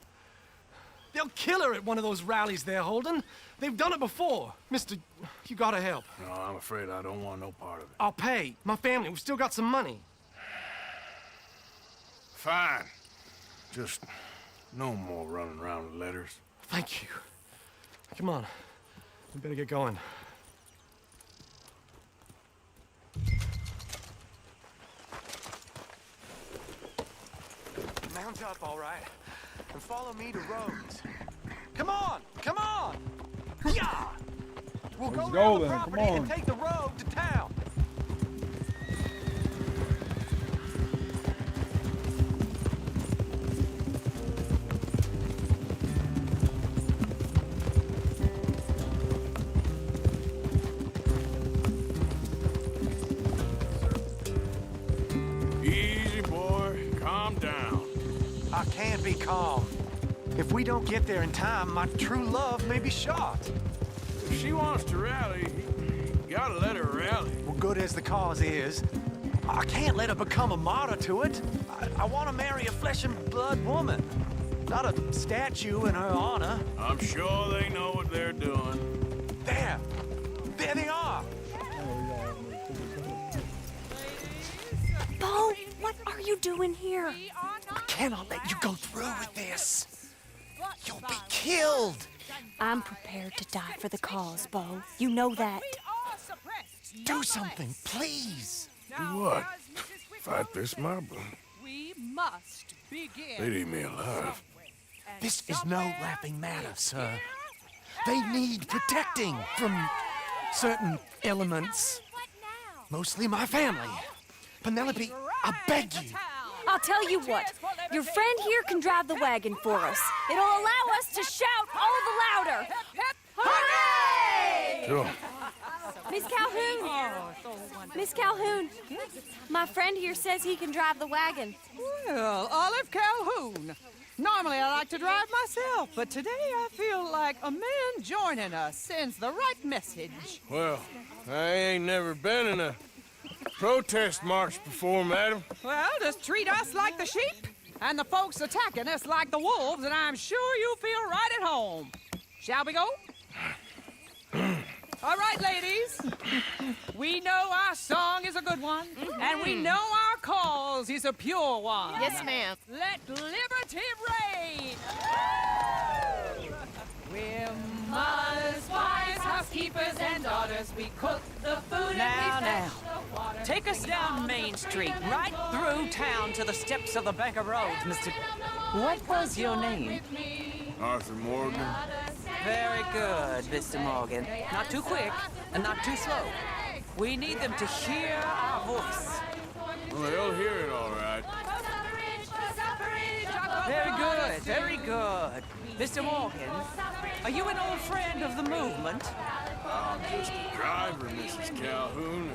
They'll kill her at one of those rallies there, Holden. They've done it before. Mister, you gotta help. No, I'm afraid I don't want no part of it. I'll pay. My family, we've still got some money. Fine. Just no more running around with letters. Thank you. Come on. We better get going. Mount up, all right, and follow me to Rhodes. Come on! Come on! Yeah! We'll Let's go go around the then, property come on. and take the road to town. Easy, boy. Calm down. I can't be calm. If we don't get there in time, my true love may be shot. If she wants to rally, you gotta let her rally. Well, good as the cause is, I can't let her become a martyr to it. I want to marry a flesh and blood woman, not a statue in her honor. I'm sure they know what they're doing. There! There they are! Bo, what are you doing here? I cannot let you go through with this. You'll be killed. I'm prepared to die for the cause, Bo. You know that. Do something, please. Do what? Fight this mob? We must begin. They'd eat me alive. This is no laughing matter, sir. They need protecting from certain elements. Mostly my family. Penelope, I beg you. I'll tell you what. Your friend here can drive the wagon for us. It'll allow us to shout all the louder. Hooray! Sure. Miss Calhoun! Miss Calhoun! My friend here says he can drive the wagon. Well, Olive Calhoun. Normally I like to drive myself, but today I feel like a man joining us sends the right message. Well, I ain't never been in a protest march before, madam. Well, just treat us like the sheep, and the folks attacking us like the wolves, and I'm sure you feel right at home. Shall we go? All right, ladies. We know our song is a good one, and we know our cause is a pure one. Yes, ma'am. Let liberty reign. We're mothers, wives, housekeepers, and daughters. We cook the food and we fetch the water. Take us down Main Street, right through town to the steps of the Bank of Rhodes, Mr. What was your name? Arthur Morgan. Very good, Mr. Morgan. Not too quick and not too slow. We need them to hear our voice. Well, they'll hear it all right. Very good, very good. Mr. Morgan, are you an old friend of the movement? I'm just a driver, Mrs. Calhoun.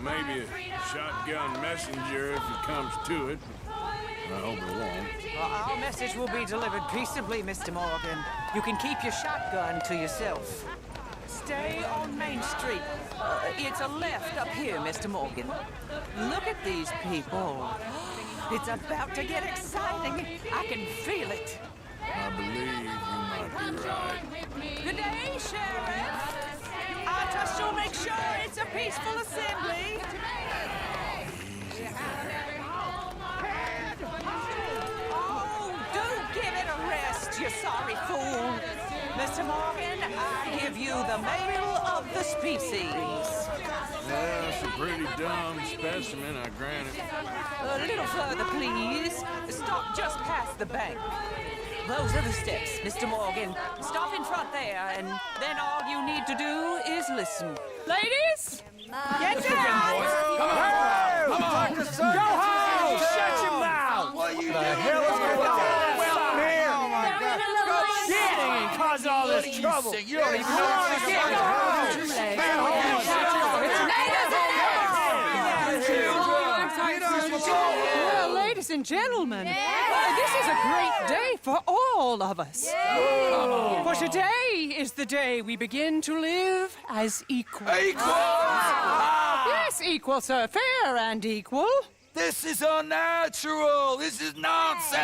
Maybe a shotgun messenger if it comes to it. I hope it won't. Well, our message will be delivered peaceably, Mr. Morgan. You can keep your shotgun to yourself. Stay on Main Street. It's a left up here, Mr. Morgan. Look at these people. It's about to get exciting. I can feel it. I believe you might be right. Good day, Sheriff. I trust you'll make sure it's a peaceful assembly. Oh, do give it a rest, you sorry fool. Mr. Morgan, I give you the male of the species. Yeah, it's a pretty dumb specimen, I grant it. A little further, please. Stop just past the bank. Those are the steps, Mr. Morgan. Stop in front there, and then all you need to do is listen. Ladies, get down. Come on! Come on! Go home! Shut your mouth! What are you The hell is going on here? Oh, my God. Shit! And cause all this trouble. You don't even know what's Well, ladies and gentlemen, this is a great day for all of us. For today is the day we begin to live as equals. Yes, equal, sir. Fair and equal. This is unnatural. This is nonsense.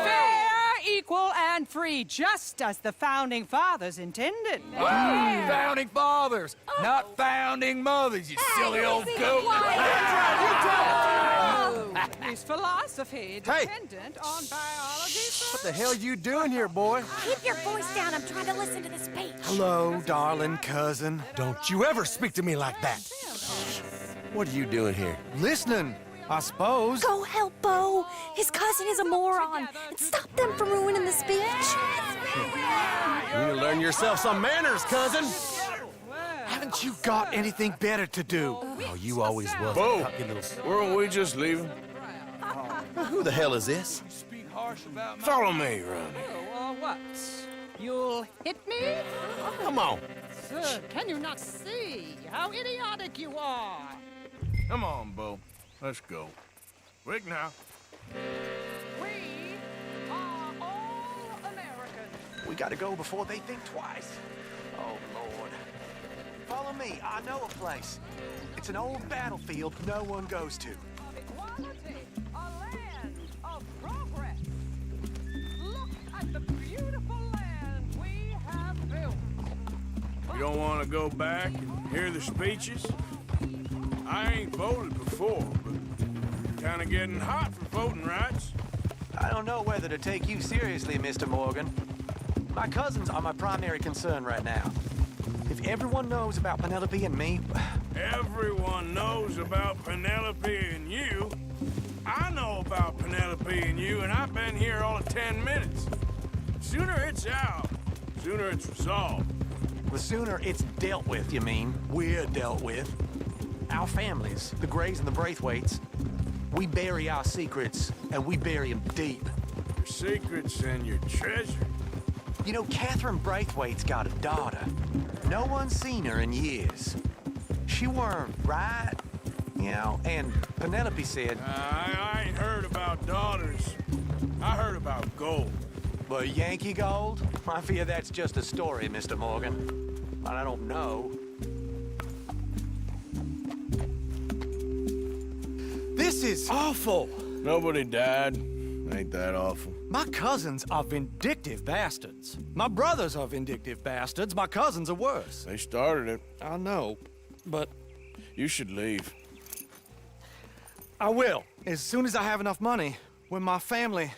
Fair, equal, land free just as the founding fathers intended. Founding fathers, not founding mothers, you silly old goat. Is philosophy dependent on biology? What the hell you doing here, boy? Keep your voice down. I'm trying to listen to the speech. Hello, darling cousin. Don't you ever speak to me like that. What are you doing here? Listening, I suppose. Go help Bo. His cousin is a moron. And stop them from ruining the speech. You need to learn yourself some manners, cousin. Haven't you got anything better to do? Oh, you always was. Bo, weren't we just leaving? Who the hell is this? Follow me, Ronnie. What? You'll hit me? Come on. Sir, can you not see how idiotic you are? Come on, Bo. Let's go. Quick now. We are all Americans. We gotta go before they think twice. Oh, Lord. Follow me. I know a place. It's an old battlefield no one goes to. Equality, a land of progress. Look at the beautiful land we have built. You don't want to go back and hear the speeches? I ain't voted before, but kind of getting hot for voting rights. I don't know whether to take you seriously, Mr. Morgan. My cousins are my primary concern right now. If everyone knows about Penelope and me... Everyone knows about Penelope and you. I know about Penelope and you, and I've been here all of 10 minutes. Sooner it's out, sooner it's resolved. The sooner it's dealt with, you mean? We're dealt with. Our families, the Grays and the Braithwaites, we bury our secrets, and we bury them deep. Your secrets and your treasure. You know, Catherine Braithwaite's got a daughter. No one's seen her in years. She weren't right, you know, and Penelope said... I ain't heard about daughters. I heard about gold. But Yankee gold? I fear that's just a story, Mr. Morgan. But I don't know. This is awful. Nobody died. Ain't that awful. My cousins are vindictive bastards. My brothers are vindictive bastards. My cousins are worse. They started it. I know, but... You should leave. I will, as soon as I have enough money. When my family...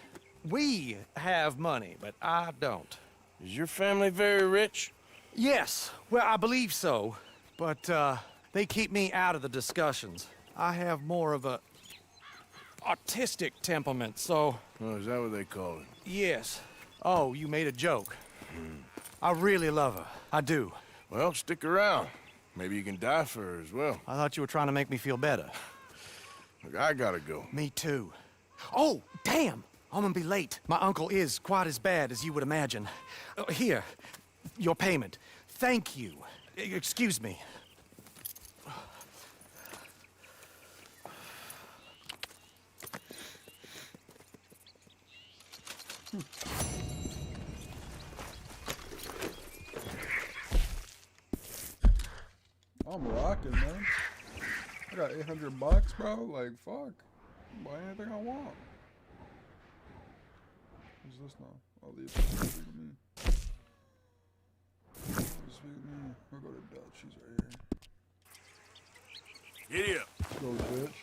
We have money, but I don't. Is your family very rich? Yes, well, I believe so. But, they keep me out of the discussions. I have more of a... artistic temperament, so... Oh, is that what they call it? Yes. Oh, you made a joke. I really love her. I do. Well, stick around. Maybe you can die for her as well. I thought you were trying to make me feel better. Look, I gotta go. Me too. Oh, damn! I'm gonna be late. My uncle is quite as bad as you would imagine. Here, your payment. Thank you. Excuse me. I'm rocking, man. I got $800, bro. Like, fuck. Buy anything I want. Who's this now? I'll leave. Speak to me. Speak to me. We'll go to Dutch. She's right here. Giddy up. Go, bitch.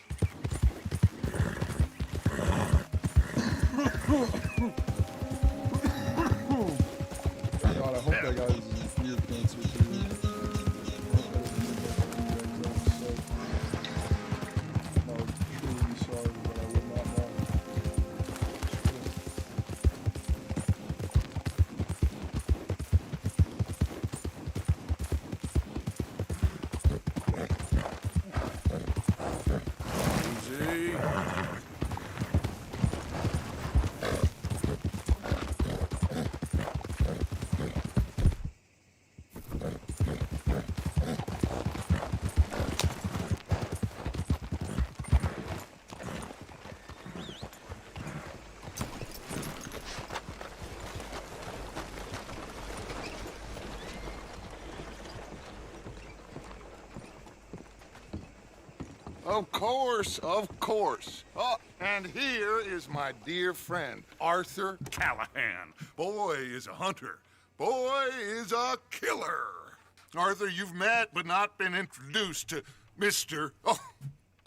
God, I hope that guy's ear cancer too. Of course, of course. Oh, And here is my dear friend, Arthur Callahan. Boy is a hunter. Boy is a killer. Arthur, you've met but not been introduced to Mr. Oh,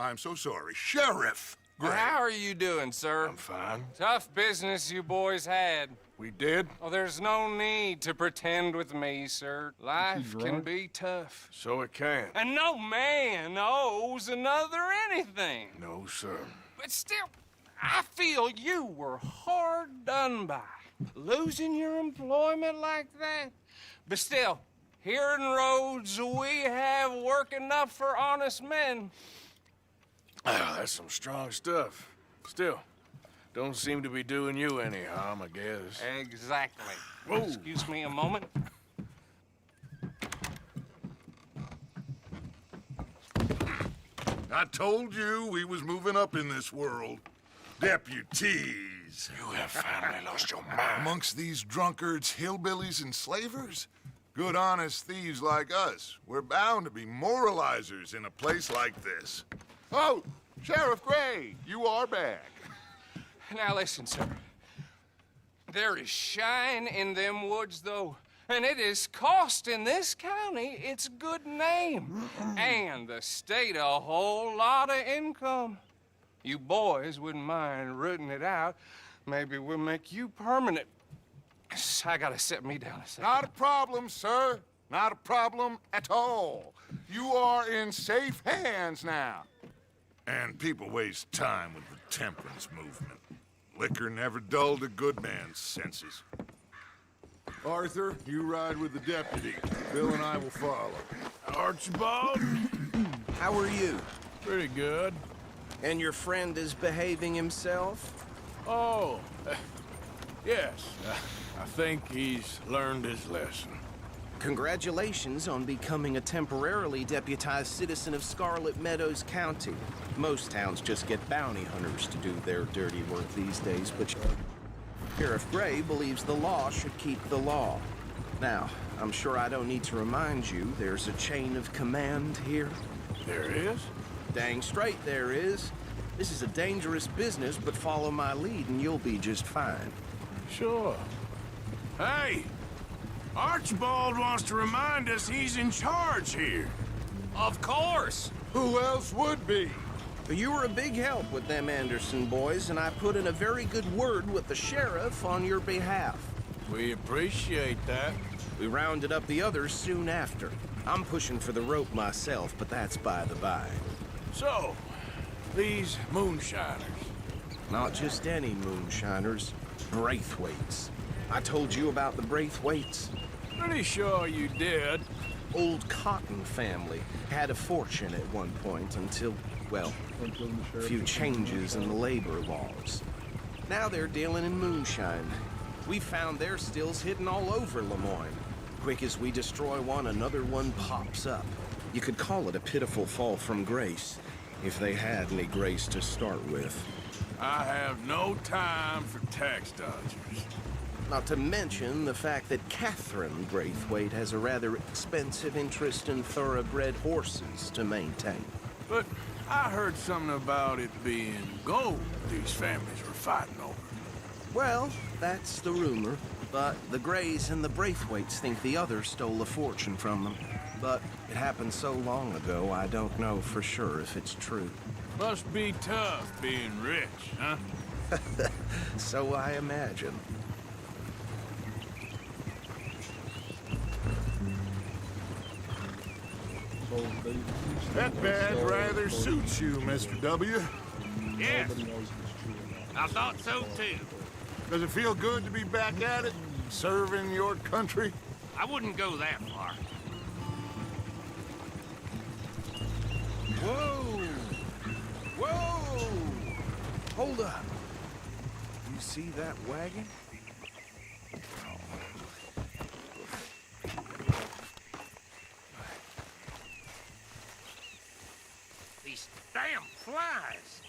I'm so sorry, Sheriff Gray. How are you doing, sir? I'm fine. Tough business you boys had. We did? Oh, there's no need to pretend with me, sir. Life can be tough. So it can. And no man owes another anything. No, sir. But still, I feel you were hard done by. Losing your employment like that. But still, here in Rhodes, we have work enough for honest men. Ah, that's some strong stuff. Still, don't seem to be doing you any harm, I guess. Exactly. Whoa. Excuse me a moment. I told you we was moving up in this world. Deputies. You have finally lost your mind. Amongst these drunkards, hillbillies, and slavers? Good, honest thieves like us. We're bound to be moralizers in a place like this. Oh, Sheriff Gray, you are back. Now listen, sir. There is shine in them woods, though. And it is costing this county its good name. And the state a whole lot of income. You boys wouldn't mind rooting it out. Maybe we'll make you permanent. I gotta sit me down a second. Not a problem, sir. Not a problem at all. You are in safe hands now. And people waste time with the temperance movement. Liquor never dulled a good man's senses. Arthur, you ride with the deputy. Bill and I will follow. Archibald? How are you? Pretty good. And your friend is behaving himself? Oh, yes. I think he's learned his lesson. Congratulations on becoming a temporarily deputized citizen of Scarlet Meadows County. Most towns just get bounty hunters to do their dirty work these days, but Sheriff Gray believes the law should keep the law. Now, I'm sure I don't need to remind you there's a chain of command here. There is? Dang straight there is. This is a dangerous business, but follow my lead and you'll be just fine. Sure. Hey! Archibald wants to remind us he's in charge here. Of course. Who else would be? You were a big help with them Anderson boys, and I put in a very good word with the sheriff on your behalf. We appreciate that. We rounded up the others soon after. I'm pushing for the rope myself, but that's by the by. So, these moonshiners. Not just any moonshiners, Braithwaites. I told you about the Braithwaites? Pretty sure you did. Old Cotton family had a fortune at one point until, well, a few changes in the labor laws. Now they're dealing in moonshine. We found their stills hidden all over Lemoyne. Quick as we destroy one, another one pops up. You could call it a pitiful fall from grace, if they had any grace to start with. I have no time for tax dodgers. Not to mention the fact that Catherine Braithwaite has a rather expensive interest in thoroughbred horses to maintain. But I heard something about it being gold these families were fighting over. Well, that's the rumor. But the Grays and the Braithwaites think the others stole a fortune from them. But it happened so long ago, I don't know for sure if it's true. Must be tough being rich, huh? So I imagine. That badge rather suits you, Mr. W. Yes. I thought so, too. Does it feel good to be back at it, serving your country? I wouldn't go that far. Whoa! Whoa! Hold up. You see that wagon? These damn flies.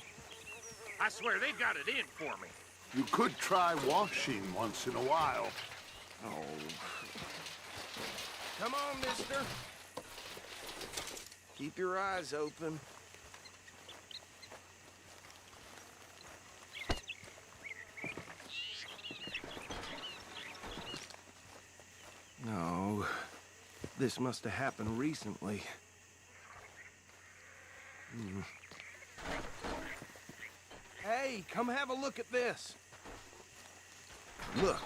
I swear they got it in for me. You could try washing once in a while. Oh. Come on, mister. Keep your eyes open. This must have happened recently. Hey, come have a look at this. Look,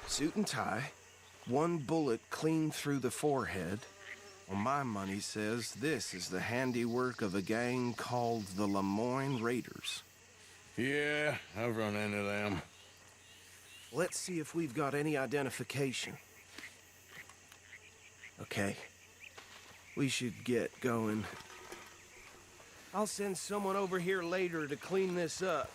suit and tie, one bullet clean through the forehead. Well, my money says this is the handiwork of a gang called the Lemoyne Raiders. Yeah, I've run into them. Let's see if we've got any identification. Okay. We should get going. I'll send someone over here later to clean this up.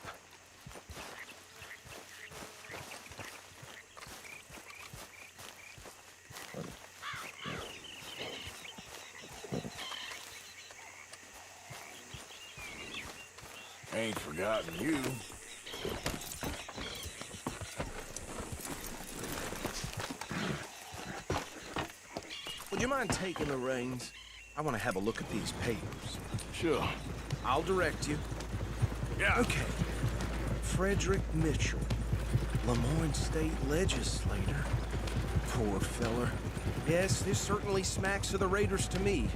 Ain't forgotten you. Would you mind taking the reins? I want to have a look at these papers. Sure. I'll direct you. Yeah. Okay. Frederick Mitchell, Lemoyne State Legislator. Poor feller. Yes, this certainly smacks of the Raiders to me.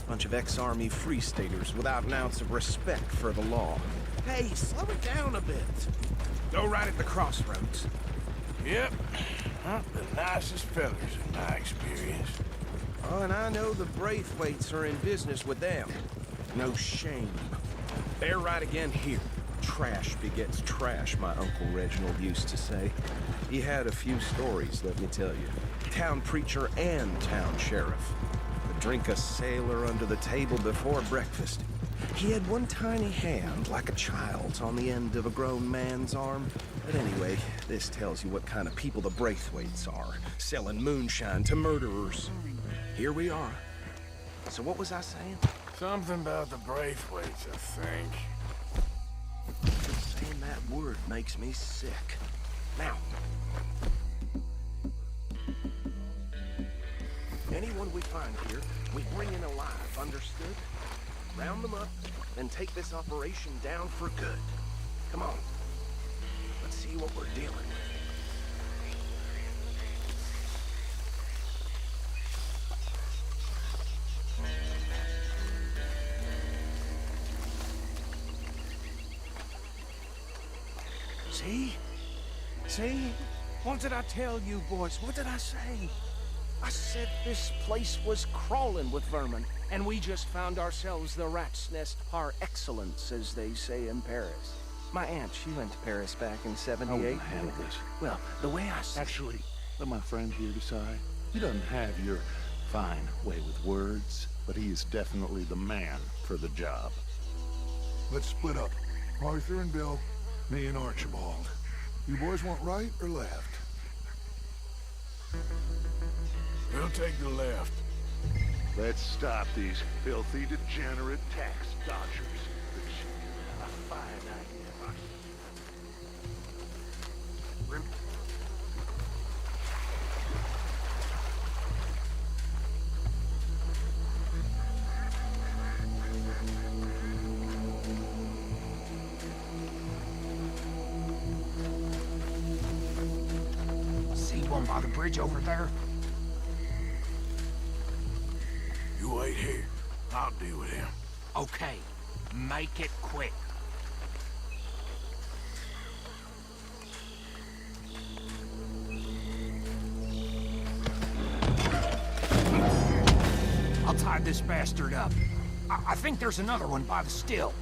Bunch of ex-Army Free Staters without an ounce of respect for the law. Hey, slow it down a bit. Go right at the crossroads. Yep. Not the nicest fellas in my experience. Oh, and I know the Braithwaites are in business with them. No shame. They're right again here. Trash begets trash, my Uncle Reginald used to say. He had a few stories, let me tell you. Town preacher and town sheriff. Would drink a sailor under the table before breakfast. He had one tiny hand, like a child's, on the end of a grown man's arm. But anyway, this tells you what kind of people the Braithwaites are, selling moonshine to murderers. Here we are. So what was I saying? Something about the Braithwaites, I think. Saying that word makes me sick. Now, anyone we find here, we bring in alive, understood? Round them up, then take this operation down for good. Come on. Let's see what we're dealing with. See? See? What did I tell you, boys? What did I say? I said this place was crawling with vermin, and we just found ourselves the rat's nest par excellence, as they say in Paris. My aunt, she went to Paris back in '78. handle this. Well, the way I see Actually, let my friend here decide. He doesn't have your fine way with words, but he is definitely the man for the job. Let's split up. Arthur and Bill, me and Archibald. You boys want right or left? We'll take the left. Let's stop these filthy, degenerate tax dodgers. A fine idea. See one by the bridge over there? You wait here. I'll deal with him. Okay. Make it quick. I'll tie this bastard up. I think there's another one by the still.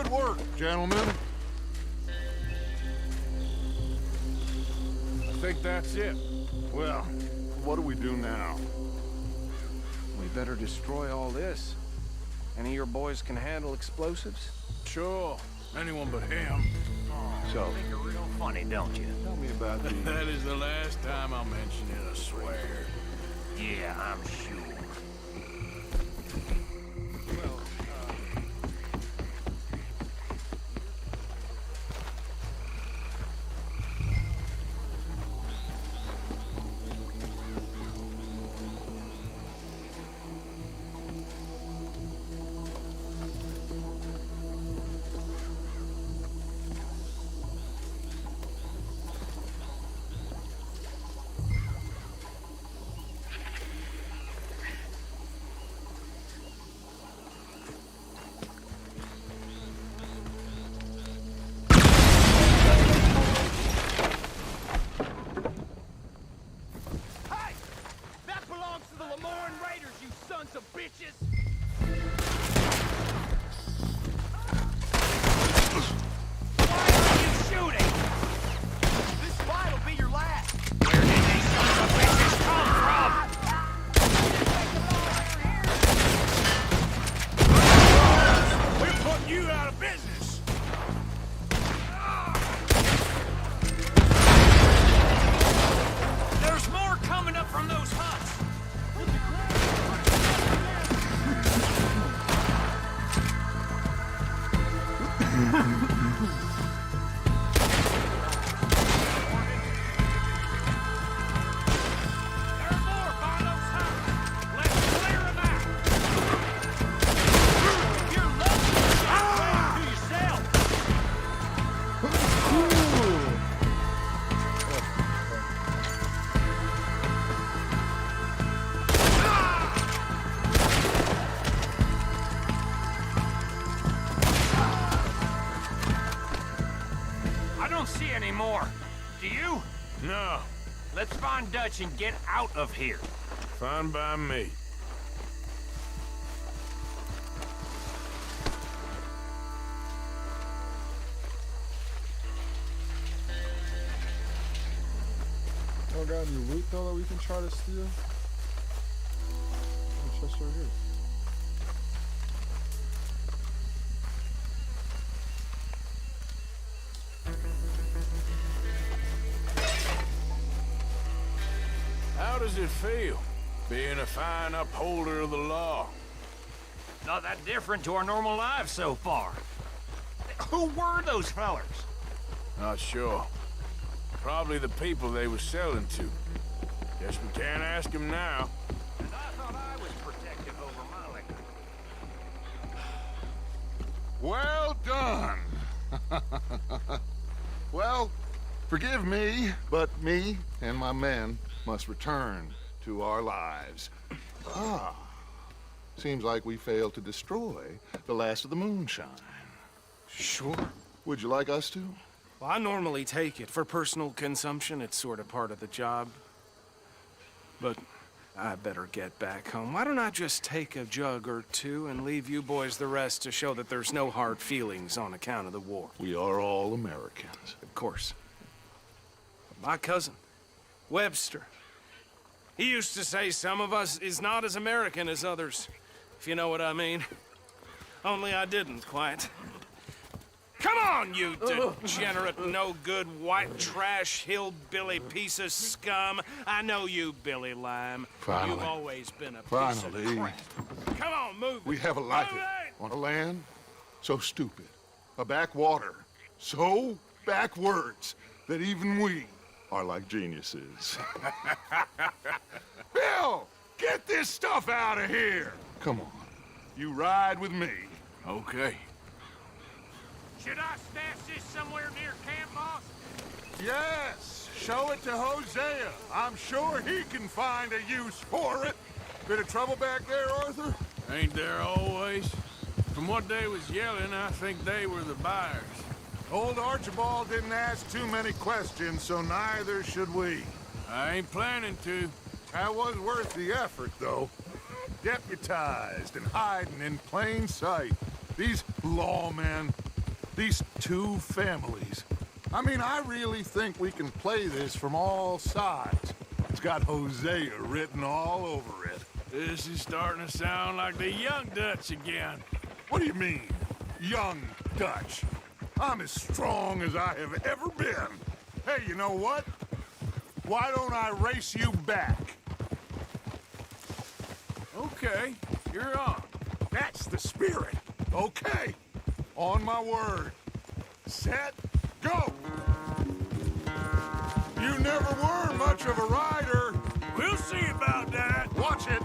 Good work, gentlemen. I think that's it. Well, what do we do now? We better destroy all this. Any of your boys can handle explosives? Sure. Anyone but him. So, Think you're real funny, don't you? tell me about the... That is the last time I'll mention it, I swear. Yeah, I'm sure. No. Let's find Dutch and get out of here. Fine by me. Y'all got any loot though that we can try to steal? The chest right here. How does it feel, being a fine upholder of the law? Not that different to our normal lives so far. Who were those fellers? Not sure. Probably the people they were selling to. Guess we can't ask them now. And I thought I was protective over my liquor. Well done. Well, forgive me, but me and my men must return to our lives. Seems like we failed to destroy the last of the moonshine. Sure. Would you like us to? Well, I normally take it. For personal consumption, it's sort of part of the job. But I better get back home. Why don't I just take a jug or two and leave you boys the rest to show that there's no hard feelings on account of the war? We are all Americans. Of course. My cousin, Webster, he used to say some of us is not as American as others, if you know what I mean. Only I didn't quite. Come on, you degenerate, no-good, white trash, hillbilly piece of scum. I know you, Billy Lime. Finally. You've always been a piece of crap. Come on, move it. We have a life on a land so stupid, a backwater so backwards that even we are like geniuses. Bill, get this stuff out of here. Come on, you ride with me. Okay. Should I stash this somewhere near camp, boss? Yes, show it to Hosea. I'm sure he can find a use for it. Bit of trouble back there, Arthur? Ain't there always? From what they was yelling, I think they were the buyers. Old Archibald didn't ask too many questions, so neither should we. I ain't planning to. That was worth the effort, though. Deputized and hiding in plain sight. These lawmen, These two families. I mean, I really think we can play this from all sides. It's got Hosea written all over it. This is starting to sound like the Young Dutch again. What do you mean, Young Dutch? I'm as strong as I have ever been. Hey, you know what? Why don't I race you back? Okay, you're on. That's the spirit. Okay. On my word. Set, go! You never were much of a rider. We'll see about that. Watch it.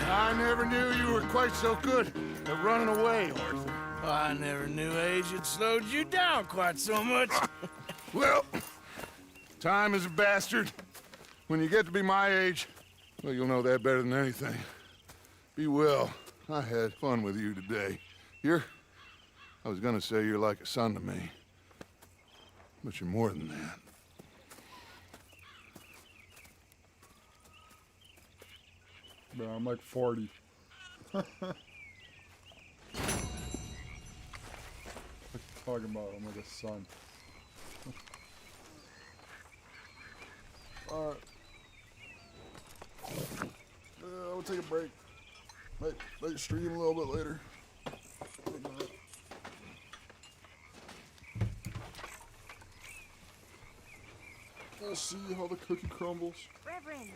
I never knew you were quite so good at running away, Arthur. I never knew age had slowed you down quite so much. Well, time is a bastard. When you get to be my age, well, you'll know that better than anything. Be well. I had fun with you today. I was gonna say you're like a son to me. But you're more than that. Bro, I'm like 40. What you talking about? I'm like a son. Alright. I'll take a break. Might stream a little bit later. I'll see how the cookie crumbles. Reverend.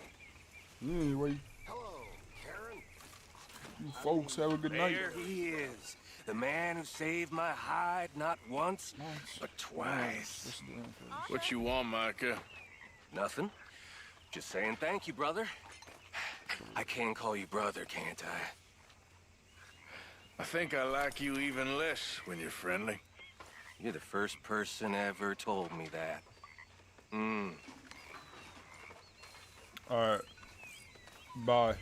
Anyway. Hello, Karen. You folks have a good night. There he is. The man who saved my hide not once, but twice. What you want, Micah? Nothing. Just saying thank you, brother. I can call you brother, can't I? I think I like you even less when you're friendly. You're the first person ever told me that. Alright. Bye.